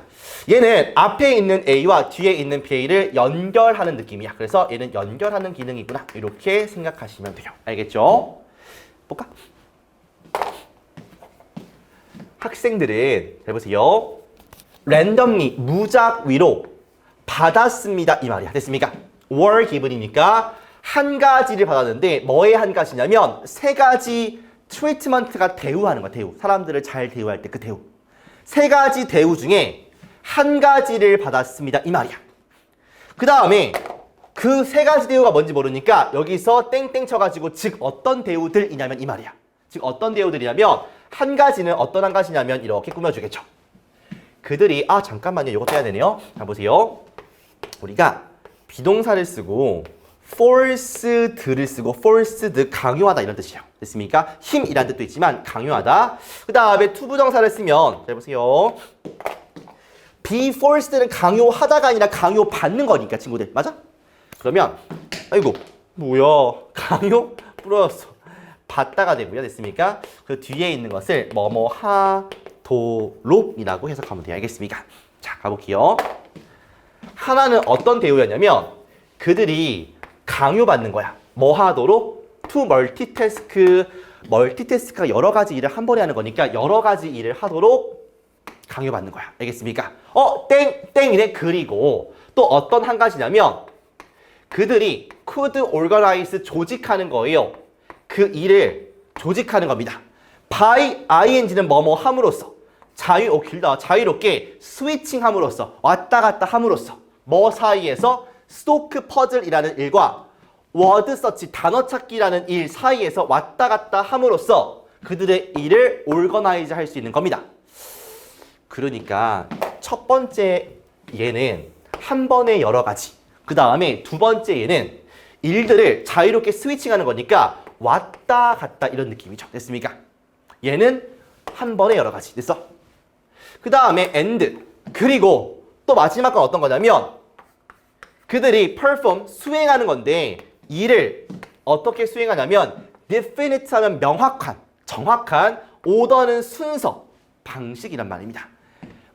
얘는 앞에 있는 A와 뒤에 있는 B를 연결하는 느낌이야. 그래서 얘는 연결하는 기능이구나. 이렇게 생각하시면 돼요. 알겠죠? 볼까? 학생들은 잘 보세요. randomly 무작위로 받았습니다 이 말이야. 됐습니까? were given이니까 한 가지를 받았는데 뭐의 한 가지냐면 세 가지 트리트먼트가 대우하는 거야. 대우. 사람들을 잘 대우할 때 그 대우. 세 가지 대우 중에 한 가지를 받았습니다 이 말이야. 그 다음에 그 세 가지 대우가 뭔지 모르니까 여기서 땡땡 쳐가지고 즉 어떤 대우들이냐면 이 말이야. 즉 어떤 대우들이냐면 한 가지는 어떤 한 가지냐면 이렇게 꾸며주겠죠. 그들이 잠깐만요. 이거 떼야 되네요. 자 보세요. 우리가 비동사를 쓰고 forced를 쓰고 forced 강요하다 이런 뜻이에요. 됐습니까? 힘이란 뜻도 있지만 강요하다. 그 다음에 투부정사를 쓰면 자 보세요. be forced는 강요하다가 아니라 강요받는 거니까 친구들 맞아? 그러면 아이고 뭐야 강요 부러졌어. 받다가 되고요. 됐습니까? 그 뒤에 있는 것을 뭐뭐 하도록이라고 해석하면 돼요. 알겠습니까? 자 가볼게요. 하나는 어떤 대우였냐면 그들이 강요받는 거야. 뭐 하도록? to multitask. 멀티태스크가 여러 가지 일을 한 번에 하는 거니까 여러 가지 일을 하도록 강요받는 거야. 알겠습니까? 땡이네. 그리고 또 어떤 한 가지냐면 그들이 could organize 조직하는 거예요. 그 일을 조직하는 겁니다. by ing는 뭐뭐 함으로써 길다. 자유롭게 스위칭 함으로써 왔다 갔다 함으로써 뭐 사이에서 스토크 퍼즐이라는 일과 워드 서치 단어 찾기라는 일 사이에서 왔다 갔다 함으로써 그들의 일을 올거나이즈 할 수 있는 겁니다. 그러니까 첫 번째 얘는 한 번에 여러 가지, 그 다음에 두 번째 얘는 일들을 자유롭게 스위칭하는 거니까 왔다 갔다 이런 느낌이죠. 됐습니까? 얘는 한 번에 여러 가지. 됐어? 그 다음에 and 그리고 또 마지막 건 어떤 거냐면 그들이 perform 수행하는 건데 일을 어떻게 수행하냐면 definite 하면 명확한, 정확한, order는 순서, 방식이란 말입니다.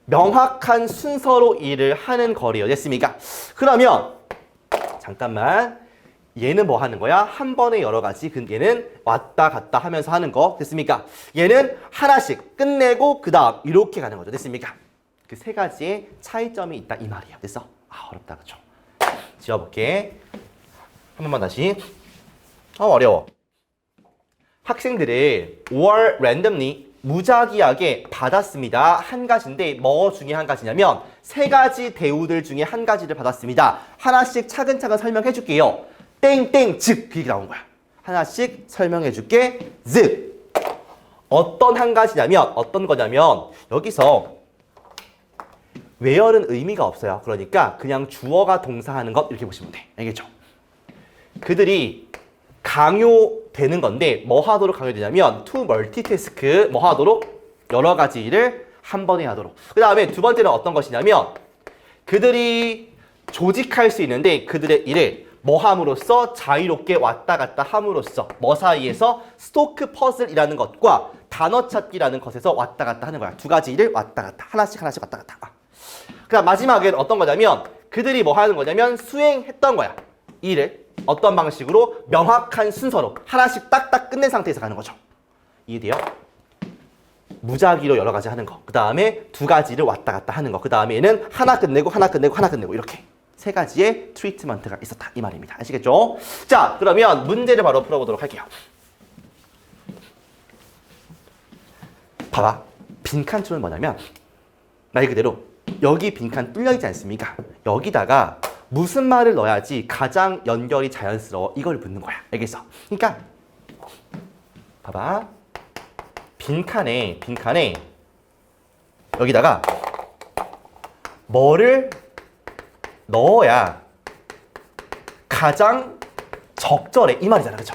명확한 순서로 일을 하는 거래요. 됐습니까? 그러면 잠깐만 얘는 뭐 하는 거야? 한 번에 여러 가지. 얘는 왔다 갔다 하면서 하는 거. 됐습니까? 얘는 하나씩 끝내고 그 다음 이렇게 가는 거죠. 됐습니까? 그 세 가지의 차이점이 있다 이 말이에요. 됐어? 어렵다 그쵸? 지워볼게. 한 번만 다시. 어려워. 학생들을 were randomly 무작위하게 받았습니다. 한 가지인데 뭐 중에 한 가지냐면 세 가지 대우들 중에 한 가지를 받았습니다. 하나씩 차근차근 설명해 줄게요. 땡땡 즉 그 얘기 나온 거야. 하나씩 설명해 줄게. 즉 어떤 한 가지냐면 어떤 거냐면 여기서 where는 의미가 없어요. 그러니까 그냥 주어가 동사하는 것 이렇게 보시면 돼. 알겠죠? 그들이 강요되는 건데 뭐 하도록 강요되냐면 to multitask 뭐 하도록 여러 가지 일을 한 번에 하도록. 그 다음에 두 번째는 어떤 것이냐면 그들이 조직할 수 있는데 그들의 일을 뭐 함으로써 자유롭게 왔다 갔다 함으로써 뭐 사이에서 스토크 퍼즐이라는 것과 단어 찾기라는 것에서 왔다 갔다 하는 거야. 두 가지 일을 왔다 갔다 하나씩 왔다 갔다. 그다음 마지막에는 어떤 거냐면 그들이 뭐 하는 거냐면 수행했던 거야. 일을 어떤 방식으로 명확한 순서로 하나씩 딱딱 끝낸 상태에서 가는 거죠. 이해돼요? 무작위로 여러 가지 하는 거. 그 다음에 두 가지를 왔다 갔다 하는 거. 그 다음에는 하나 끝내고 하나 끝내고 하나 끝내고 이렇게 세 가지의 트리트먼트가 있었다 이 말입니다. 아시겠죠? 자 그러면 문제를 바로 풀어보도록 할게요. 봐봐. 빈칸줄은 뭐냐면 말 그대로 여기 빈칸 뚫려 있지 않습니까? 여기다가 무슨 말을 넣어야지 가장 연결이 자연스러워 이걸 묻는 거야. 알겠어? 그러니까 봐봐. 빈칸에 여기다가 뭐를 넣어야 가장 적절해 이 말이잖아. 그렇죠?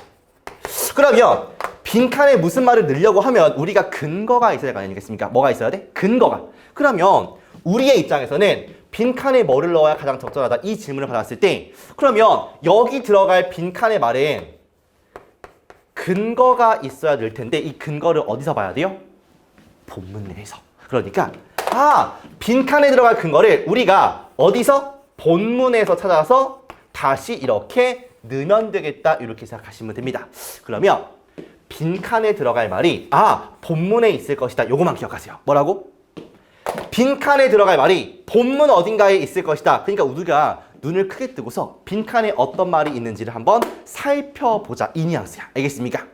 그러면 빈칸에 무슨 말을 넣으려고 하면 우리가 근거가 있어야 될 거 아니겠습니까? 뭐가 있어야 돼? 근거가. 그러면 우리의 입장에서는 빈칸에 뭐를 넣어야 가장 적절하다 이 질문을 받았을 때 그러면 여기 들어갈 빈칸의 말에 근거가 있어야 될 텐데 이 근거를 어디서 봐야 돼요? 본문 내에서. 그러니까 빈칸에 들어갈 근거를 우리가 어디서? 본문에서 찾아서 다시 이렇게 넣으면 되겠다 이렇게 생각하시면 됩니다. 그러면 빈칸에 들어갈 말이 본문에 있을 것이다 요거만 기억하세요. 뭐라고? 빈칸에 들어갈 말이 본문 어딘가에 있을 것이다. 그러니까 우리가 눈을 크게 뜨고서 빈칸에 어떤 말이 있는지를 한번 살펴보자. 이 뉘앙스야. 알겠습니까?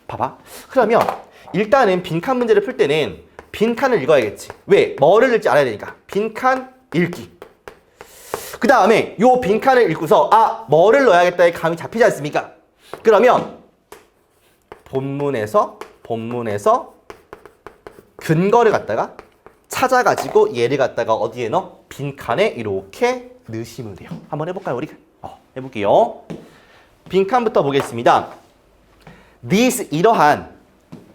봐봐. 그러면 일단은 빈칸 문제를 풀 때는 빈칸을 읽어야겠지. 왜? 뭐를 읽지 알아야 되니까. 빈칸 읽기. 그 다음에 요 빈칸을 읽고서 뭐를 넣어야겠다의 감이 잡히지 않습니까? 그러면 본문에서 근거를 갖다가 찾아가지고 얘를 갖다가 어디에 넣어? 빈칸에 이렇게 넣으시면 돼요. 한번 해볼까요, 우리가? 해볼게요. 빈칸부터 보겠습니다. 이러한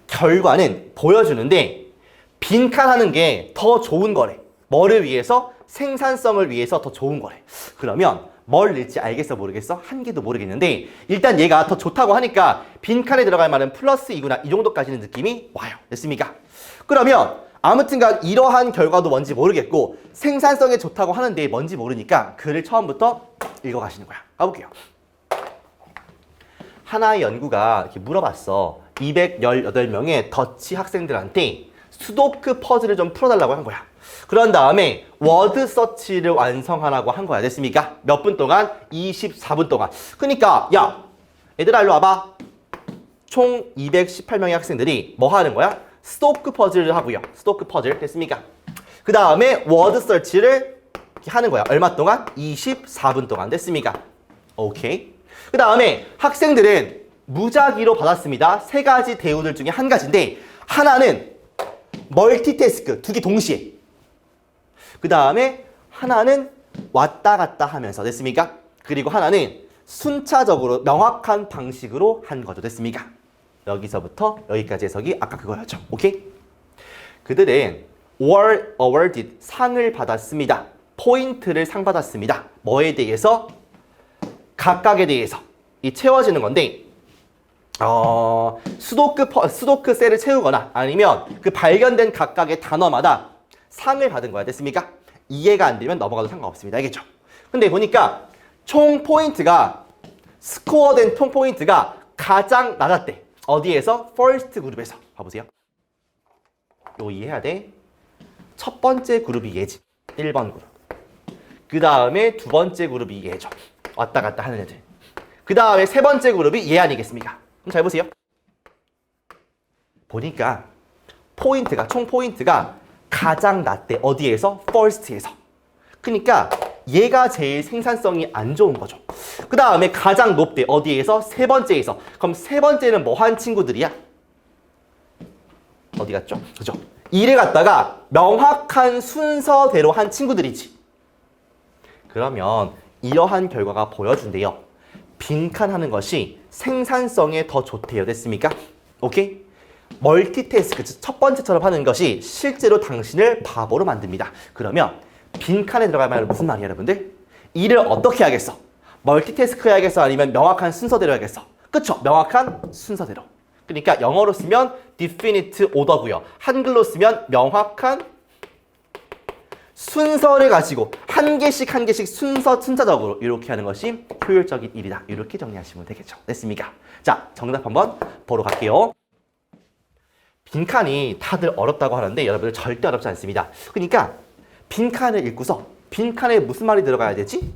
결과는 보여주는데 빈칸 하는 게 더 좋은 거래. 뭐를 위해서? 생산성을 위해서 더 좋은 거래. 그러면 뭘 넣을지 알겠어 모르겠어? 한 개도 모르겠는데 일단 얘가 더 좋다고 하니까 빈칸에 들어갈 말은 플러스 2구나 이 정도까지는 느낌이 와요. 됐습니까? 그러면 아무튼간 이러한 결과도 뭔지 모르겠고 생산성에 좋다고 하는데 뭔지 모르니까 글을 처음부터 읽어가시는 거야. 가볼게요. 하나의 연구가 이렇게 물어봤어. 218명의 더치 학생들한테 수도크 퍼즐을 좀 풀어달라고 한 거야. 그런 다음에 워드 서치를 완성하라고 한 거야. 됐습니까? 몇 분 동안? 24분 동안. 그러니까 야, 얘들아 일로 와봐. 총 218명의 학생들이 뭐 하는 거야? 스토크 퍼즐을 하고요. 스토크 퍼즐 됐습니까? 그 다음에 워드 서치를 하는 거야. 얼마 동안? 24분 동안. 됐습니까? 오케이. 그 다음에 학생들은 무작위로 받았습니다. 세 가지 대우들 중에 한 가지인데 하나는 멀티태스크, 두 개 동시에. 그 다음에 하나는 왔다 갔다 하면서. 됐습니까? 그리고 하나는 순차적으로 명확한 방식으로 한 거죠. 됐습니까? 여기서부터 여기까지 해석이 아까 그거였죠. 오케이? 그들은 were awarded, 상을 받았습니다. 포인트를 상 받았습니다. 뭐에 대해서? 각각에 대해서. 이 채워지는 건데 수도크 셀을 채우거나 아니면 그 발견된 각각의 단어마다 상을 받은 거야. 됐습니까? 이해가 안 되면 넘어가도 상관없습니다. 알겠죠? 근데 보니까 총 포인트가 스코어된 총 포인트가 가장 낮았대. 어디에서? 퍼스트 그룹에서. 봐보세요. 이거 이해해야 돼. 첫 번째 그룹이 얘지. 1번 그룹. 그 다음에 두 번째 그룹이 얘죠. 왔다 갔다 하는 애들. 그 다음에 세 번째 그룹이 얘 아니겠습니까? 그럼 잘 보세요. 보니까 포인트가 총 포인트가 가장 낮대. 어디에서? first에서. 그러니까 얘가 제일 생산성이 안 좋은 거죠. 그 다음에 가장 높대. 어디에서? 세 번째에서. 그럼 세 번째는 뭐 한 친구들이야? 어디 갔죠? 그죠? 이를 갖다가 명확한 순서대로 한 친구들이지. 그러면 이러한 결과가 보여준대요. 빈칸하는 것이 생산성에 더 좋대요. 됐습니까? 오케이? 멀티태스크, 첫 번째처럼 하는 것이 실제로 당신을 바보로 만듭니다. 그러면 빈칸에 들어갈 말은 무슨 말이야, 여러분들? 일을 어떻게 하겠어? 멀티태스크 해야겠어? 아니면 명확한 순서대로 해야겠어? 그쵸? 명확한 순서대로. 그러니까 영어로 쓰면 definite order고요. 한글로 쓰면 명확한 순서를 가지고 한 개씩 순차적으로 이렇게 하는 것이 효율적인 일이다. 이렇게 정리하시면 되겠죠. 됐습니까? 자, 정답 한번 보러 갈게요. 빈칸이 다들 어렵다고 하는데 여러분들 절대 어렵지 않습니다. 그러니까 빈칸을 읽고서 빈칸에 무슨 말이 들어가야 되지?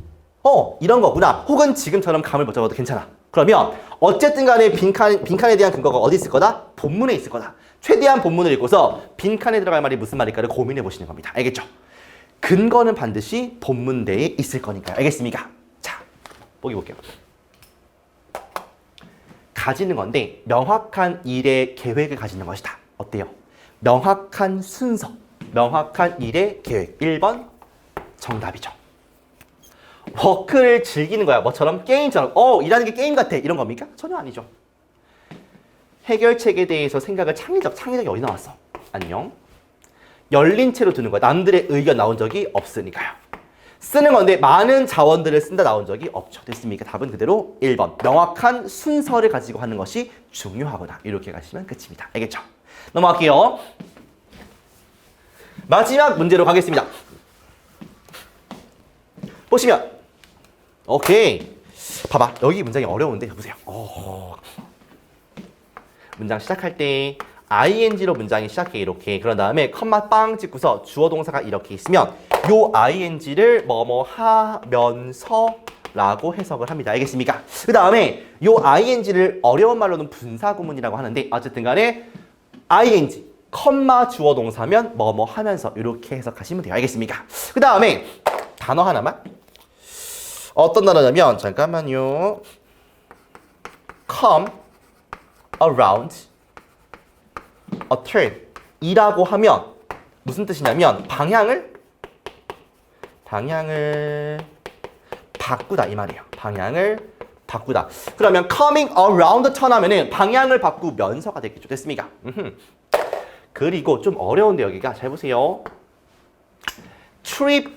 이런 거구나. 혹은 지금처럼 감을 못 잡아도 괜찮아. 그러면 어쨌든 간에 빈칸에 대한 근거가 어디 있을 거다? 본문에 있을 거다. 최대한 본문을 읽고서 빈칸에 들어갈 말이 무슨 말일까를 고민해 보시는 겁니다. 알겠죠? 근거는 반드시 본문 내에 있을 거니까요. 알겠습니까? 자, 보기 볼게요. 가지는 건데 명확한 일의 계획을 가지는 것이다. 어때요? 명확한 순서, 명확한 일의 계획. 1번 정답이죠. 워크를 즐기는 거야. 뭐처럼? 게임처럼. 일하는 게 게임 같아. 이런 겁니까? 전혀 아니죠. 해결책에 대해서 생각을 창의적이 어디 나왔어? 안녕. 열린 채로 두는 거야. 남들의 의견 나온 적이 없으니까요. 쓰는 건데 많은 자원들을 쓴다 나온 적이 없죠. 됐습니까? 답은 그대로 1번. 명확한 순서를 가지고 하는 것이 중요하구나. 이렇게 가시면 끝입니다. 알겠죠? 넘어갈게요. 마지막 문제로 가겠습니다. 보시면 오케이. 봐봐. 여기 문장이 어려운데 보세요. 문장 시작할 때 ing로 문장이 시작해 이렇게. 그런 다음에 컴마 빵 찍고서 주어 동사가 이렇게 있으면 요 ing를 뭐뭐 하면서 라고 해석을 합니다. 알겠습니까? 그 다음에 요 ing를 어려운 말로는 분사구문이라고 하는데 어쨌든 간에 ing, 컴마 주어 동사면 뭐뭐 하면서 이렇게 해석하시면 돼요. 알겠습니까? 그 다음에 단어 하나만. 어떤 단어냐면 잠깐만요. come around a turn 이라고 하면 무슨 뜻이냐면 방향을 바꾸다 이 말이에요. 방향을 바꾸다. 그러면 coming around the turn 하면은 방향을 바꾸면서가 되겠죠. 됐습니까? 그리고 좀 어려운데 여기가 잘 보세요. trip은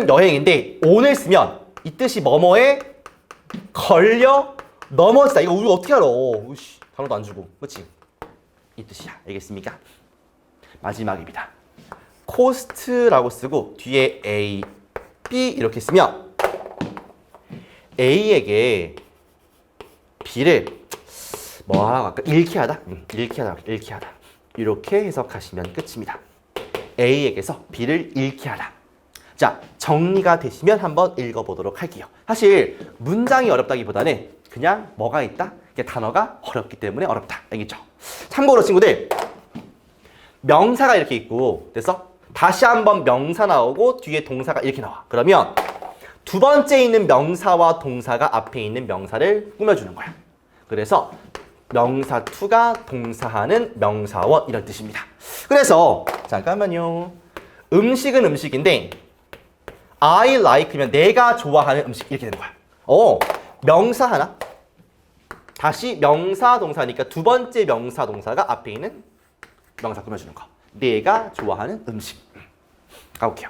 여행인데 on을 쓰면 이 뜻이 뭐뭐에 걸려 넘어지다. 이거 우리 어떻게 알아? 우씨, 단어도 안 주고. 그렇지? 이 뜻이야. 알겠습니까? 마지막입니다. cost라고 쓰고 뒤에 A, B 이렇게 쓰면 A에게 B를 뭐라고 할까? 잃게 하다? 잃게 하다. 이렇게 해석하시면 끝입니다. A에게서 B를 잃게 하다. 자, 정리가 되시면 한번 읽어보도록 할게요. 사실 문장이 어렵다기보다는 그냥 뭐가 있다? 단어가 어렵기 때문에 어렵다. 알겠죠? 참고로 친구들, 명사가 이렇게 있고 됐어? 다시 한번 명사 나오고 뒤에 동사가 이렇게 나와. 그러면 두 번째 있는 명사와 동사가 앞에 있는 명사를 꾸며주는 거야. 그래서 명사 투가 동사하는 명사원 이런 뜻입니다. 그래서 잠깐만요. 음식은 음식인데 I like면 내가 좋아하는 음식 이렇게 되는 거야. 명사 하나. 다시 명사 동사니까 두 번째 명사 동사가 앞에 있는 명사 꾸며주는 거. 내가 좋아하는 음식. 가볼게요.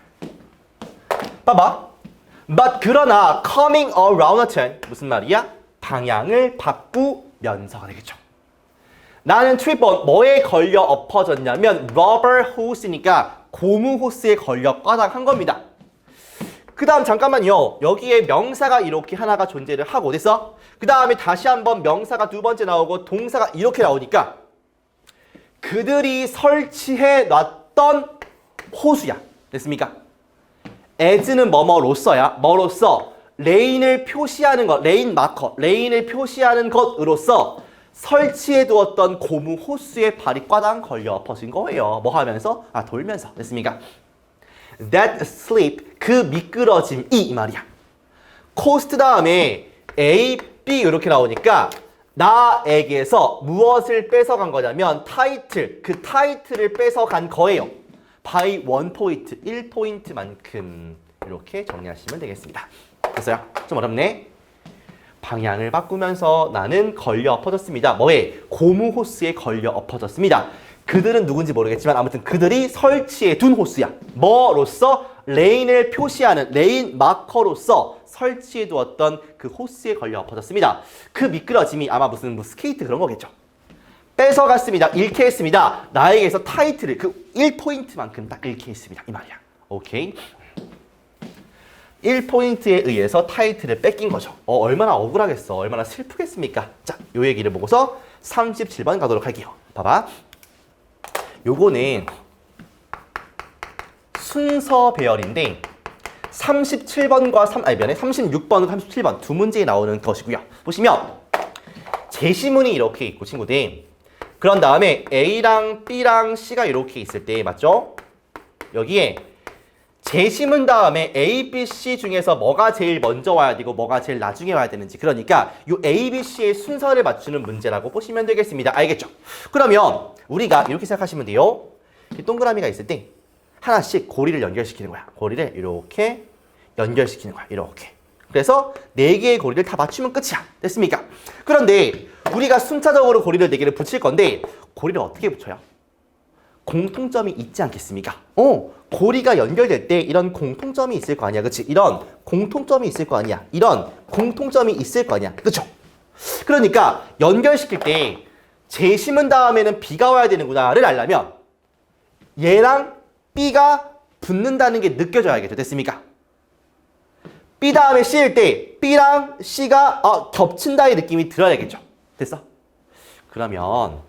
봐봐. But 그러나 coming around a turn 무슨 말이야? 방향을 바꾸면서가 되겠죠. 나는 트립은 뭐에 걸려 엎어졌냐면 rubber hose니까 고무 호스에 걸려 꽈당한 겁니다. 그 다음 잠깐만요. 여기에 명사가 이렇게 하나가 존재를 하고 됐어? 그 다음에 다시 한번 명사가 두 번째 나오고 동사가 이렇게 나오니까 그들이 설치해 놨던 호수야. 됐습니까? as는 뭐뭐로써야. 뭐로써? 레인을 표시하는 것, 레인 마커, 레인을 표시하는 것으로서 설치해 두었던 고무 호수에 발이 꽈당 걸려 엎어진 거예요. 뭐 하면서? 돌면서. 됐습니까? That slip, 그 미끄러짐이 이 말이야. cost 다음에 A, B 이렇게 나오니까 나에게서 무엇을 뺏어간 거냐면 타이틀, 그 타이틀을 뺏어간 거예요. by 1포인트, 1포인트만큼 이렇게 정리하시면 되겠습니다. 됐어요? 좀 어렵네. 방향을 바꾸면서 나는 걸려 엎어졌습니다. 뭐에? 고무 호스에 걸려 엎어졌습니다. 그들은 누군지 모르겠지만 아무튼 그들이 설치해 둔 호스야. 뭐로써? 레인을 표시하는 레인 마커로서 설치해 두었던 그 호스에 걸려 엎어졌습니다. 그 미끄러짐이 아마 무슨 스케이트 그런 거겠죠. 뺏어갔습니다. 잃게 했습니다. 나에게서 타이틀을 그 1포인트만큼 딱 잃게 했습니다. 이 말이야. 오케이. 1포인트에 의해서 타이틀을 뺏긴 거죠. 얼마나 억울하겠어. 얼마나 슬프겠습니까? 자, 요 얘기를 보고서 37번 가도록 할게요. 봐봐. 요거는 순서 배열인데 37번과 36번과 37번 두 문제에 나오는 것이고요. 보시면 제시문이 이렇게 있고 친구들 그런 다음에 A랑 B랑 C가 이렇게 있을 때 맞죠? 여기에 제시문 다음에 A, B, C 중에서 뭐가 제일 먼저 와야 되고 뭐가 제일 나중에 와야 되는지 그러니까 이 A, B, C의 순서를 맞추는 문제라고 보시면 되겠습니다. 알겠죠? 그러면 우리가 이렇게 생각하시면 돼요. 이 동그라미가 있을 때 하나씩 고리를 연결시키는 거야. 고리를 이렇게 연결시키는 거야. 이렇게. 그래서 4개의 고리를 다 맞추면 끝이야. 됐습니까? 그런데 우리가 순차적으로 고리를 4개를 붙일 건데 고리를 어떻게 붙여요? 공통점이 있지 않겠습니까? 고리가 연결될 때 이런 공통점이 있을 거 아니야. 그치? 이런 공통점이 있을 거 아니야. 이런 공통점이 있을 거 아니야. 그쵸? 그러니까 연결시킬 때 제시문 다음에는 B가 와야 되는구나를 알려면 얘랑 B가 붙는다는 게 느껴져야겠죠. 됐습니까? B 다음에 C일 때 B랑 C가 겹친다의 느낌이 들어야겠죠. 됐어? 그러면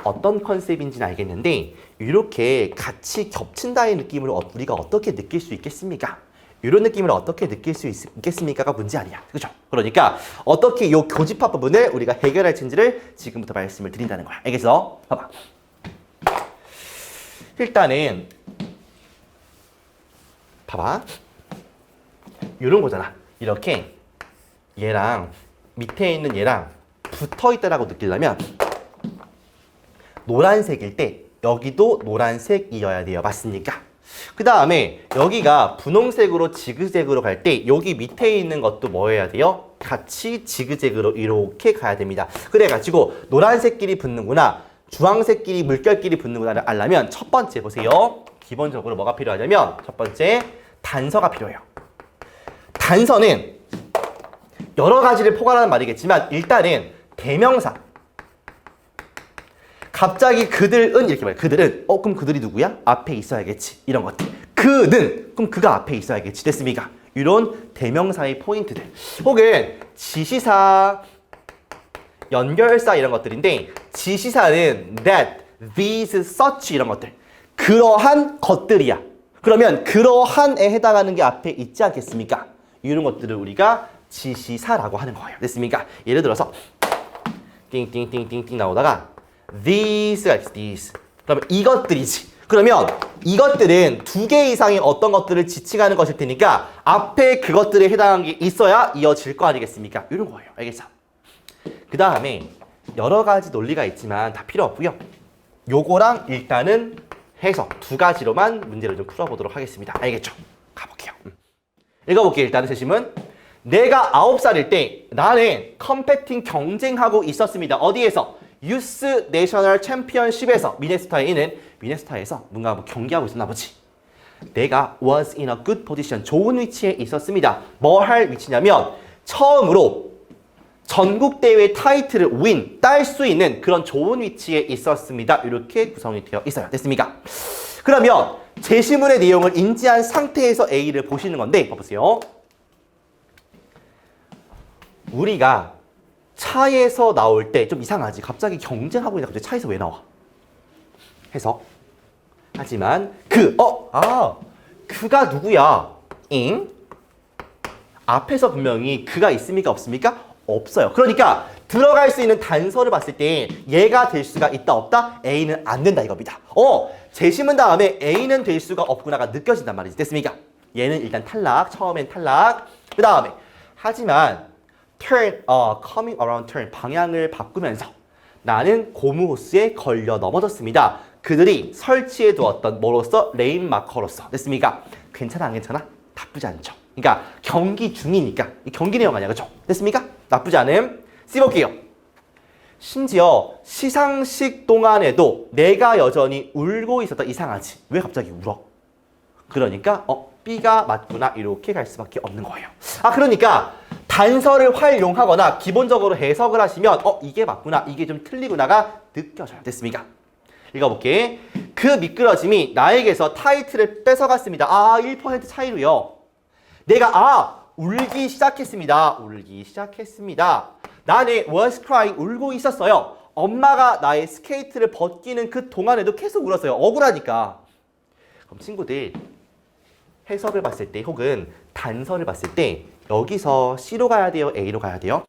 어떤 컨셉인지는 알겠는데 이렇게 같이 겹친다의 느낌을 우리가 어떻게 느낄 수 있겠습니까? 이런 느낌을 어떻게 느낄 수 있겠습니까가 문제 아니야. 그죠? 그러니까 어떻게 이 교집합 부분을 우리가 해결할 텐지를 지금부터 말씀을 드린다는 거야. 알겠어? 봐봐. 일단은 봐봐. 이런 거잖아. 이렇게 얘랑 밑에 있는 얘랑 붙어있다라고 느끼려면 노란색일 때 여기도 노란색이어야 돼요. 맞습니까? 그 다음에 여기가 분홍색으로 지그재그로 갈 때 여기 밑에 있는 것도 뭐 해야 돼요? 같이 지그재그로 이렇게 가야 됩니다. 그래가지고 노란색끼리 붙는구나, 주황색끼리 물결끼리 붙는구나를 알려면 첫 번째 보세요. 기본적으로 뭐가 필요하냐면 첫 번째 단서가 필요해요. 단서는 여러 가지를 포괄하는 말이겠지만 일단은 대명사. 갑자기 그들은 이렇게 말해. 그들은 그럼 그들이 누구야? 앞에 있어야겠지. 이런 것들. 그는 그럼 그가 앞에 있어야겠지. 됐습니까? 이런 대명사의 포인트들. 혹은 지시사, 연결사 이런 것들인데 지시사는 that, these, such 이런 것들. 그러한 것들이야. 그러면 그러한에 해당하는 게 앞에 있지 않겠습니까? 이런 것들을 우리가 지시사라고 하는 거예요. 됐습니까? 예를 들어서 띵띵띵띵띵 나오다가 these가 있어. these. 그러면 이것들이지. 그러면 이것들은 두 개 이상의 어떤 것들을 지칭하는 것일 테니까 앞에 그것들에 해당하는 게 있어야 이어질 거 아니겠습니까? 이런 거예요. 알겠어? 그 다음에 여러 가지 논리가 있지만 다 필요 없고요. 요거랑 일단은 해서 두 가지로만 문제를 좀 풀어보도록 하겠습니다. 알겠죠? 가볼게요. 읽어볼게요. 일단은 세심은 내가 9살일 때 나는 컴peting 경쟁하고 있었습니다. 어디에서? 유스 내셔널 챔피언십에서 미네소타에서 뭔가 경기하고 있었나 보지. 내가 was in a good position, 좋은 위치에 있었습니다. 뭐 할 위치냐면 처음으로 전국대회 타이틀을 딸 수 있는 그런 좋은 위치에 있었습니다. 이렇게 구성이 되어 있어요. 됐습니까? 그러면 제시문의 내용을 인지한 상태에서 A를 보시는 건데 봐보세요. 우리가 차에서 나올 때 좀 이상하지. 갑자기 경쟁하고 있는데 갑자기 차에서 왜 나와? 해서 하지만 그가 누구야? 앞에서 분명히 그가 있습니까? 없습니까? 없어요. 그러니까 들어갈 수 있는 단서를 봤을 때 얘가 될 수가 있다 없다? A는 안 된다 이겁니다. 제시문 다음에 A는 될 수가 없구나가 느껴진단 말이지. 됐습니까? 얘는 일단 탈락. 처음엔 탈락. 그 다음에 하지만 coming around turn, 방향을 바꾸면서 나는 고무호스에 걸려 넘어졌습니다. 그들이 설치해 두었던 뭐로서? 레인 마커로서. 됐습니까? 괜찮아 안 괜찮아? 나쁘지 않죠. 그러니까 경기 중이니까 이 경기 내용 아니야. 그렇죠? 됐습니까? 나쁘지 않음. C 볼게요. 심지어 시상식 동안에도 내가 여전히 울고 있었다. 이상하지? 왜 갑자기 울어? 그러니까 B가 맞구나 이렇게 갈 수밖에 없는 거예요. 그러니까 단서를 활용하거나 기본적으로 해석을 하시면 이게 맞구나, 이게 좀 틀리구나가 느껴져요. 됐습니까? 읽어볼게. 그 미끄러짐이 나에게서 타이틀을 뺏어갔습니다. 1% 차이로요. 내가 울기 시작했습니다. 나는 was crying, 울고 있었어요. 엄마가 나의 스케이트를 벗기는 그 동안에도 계속 울었어요. 억울하니까. 그럼 친구들 해석을 봤을 때 혹은 단서를 봤을 때 여기서 C로 가야 돼요? A로 가야 돼요?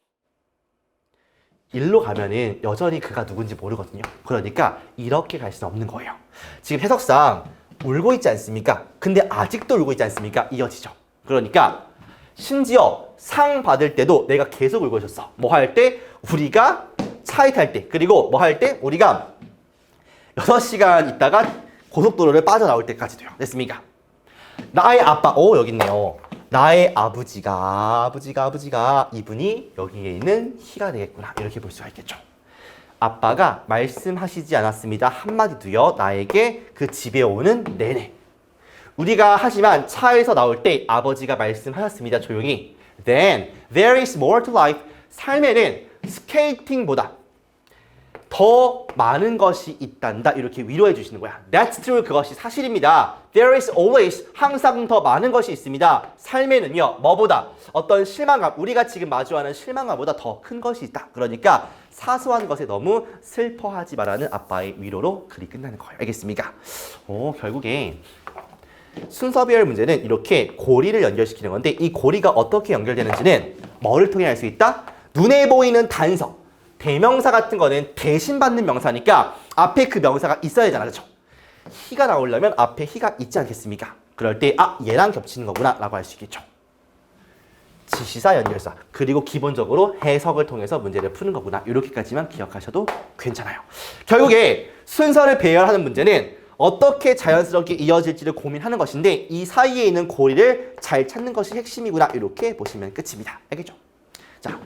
1로 가면은 여전히 그가 누군지 모르거든요. 그러니까 이렇게 갈 수는 없는 거예요. 지금 해석상 울고 있지 않습니까? 근데 아직도 울고 있지 않습니까? 이어지죠. 그러니까 심지어 상 받을 때도 내가 계속 울고 있었어. 뭐 할 때? 우리가 차에 탈 때. 그리고 뭐 할 때? 우리가 6시간 있다가 고속도로를 빠져나올 때까지도요. 됐습니까? 나의 아빠, 여기 있네요. 나의 아버지가 이분이 여기에 있는 희가 되겠구나. 이렇게 볼 수가 있겠죠. 아빠가 말씀하시지 않았습니다. 한마디도요. 나에게 그 집에 오는 내내. 우리가 하지만 차에서 나올 때 아버지가 말씀하셨습니다. 조용히. Then there is more to life. 삶에는 스케이팅보다 더 많은 것이 있단다. 이렇게 위로해 주시는 거야. That's true. 그것이 사실입니다. There is always, 항상 더 많은 것이 있습니다. 삶에는요. 뭐보다? 어떤 실망감, 우리가 지금 마주하는 실망감보다 더 큰 것이 있다. 그러니까 사소한 것에 너무 슬퍼하지 말라는 아빠의 위로로 글이 끝나는 거예요. 알겠습니까? 결국에 순서별 문제는 이렇게 고리를 연결시키는 건데 이 고리가 어떻게 연결되는지는 뭐를 통해 알 수 있다? 눈에 보이는 단서, 대명사 같은 거는 대신 받는 명사니까 앞에 그 명사가 있어야 되잖아. 그렇죠? 희가 나오려면 앞에 희가 있지 않겠습니까? 그럴 때 얘랑 겹치는 거구나 라고 할 수 있겠죠. 지시사, 연결사, 그리고 기본적으로 해석을 통해서 문제를 푸는 거구나. 이렇게까지만 기억하셔도 괜찮아요. 결국에 순서를 배열하는 문제는 어떻게 자연스럽게 이어질지를 고민하는 것인데 이 사이에 있는 고리를 잘 찾는 것이 핵심이구나. 이렇게 보시면 끝입니다. 알겠죠? 자,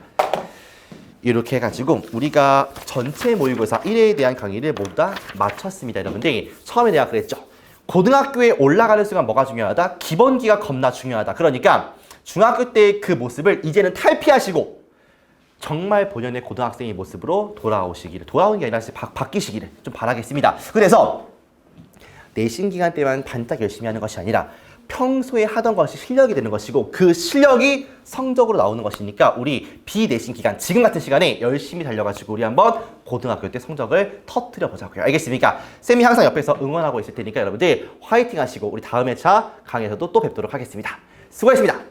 이렇게 해가지고 우리가 전체 모의고사 1회에 대한 강의를 모두 다 마쳤습니다. 여러분들 처음에 내가 그랬죠. 고등학교에 올라가는 순간 뭐가 중요하다? 기본기가 겁나 중요하다. 그러니까 중학교 때 그 모습을 이제는 탈피하시고 정말 본연의 고등학생의 모습으로 돌아오시기를, 돌아오는 게 아니라 바뀌시기를 좀 바라겠습니다. 그래서 내신 기간 때만 반짝 열심히 하는 것이 아니라 평소에 하던 것이 실력이 되는 것이고 그 실력이 성적으로 나오는 것이니까 우리 비내신 기간, 지금 같은 시간에 열심히 달려가지고 우리 한번 고등학교 때 성적을 터뜨려 보자고요. 알겠습니까? 쌤이 항상 옆에서 응원하고 있을 테니까 여러분들 화이팅 하시고 우리 다음 회차 강의에서도 또 뵙도록 하겠습니다. 수고하셨습니다.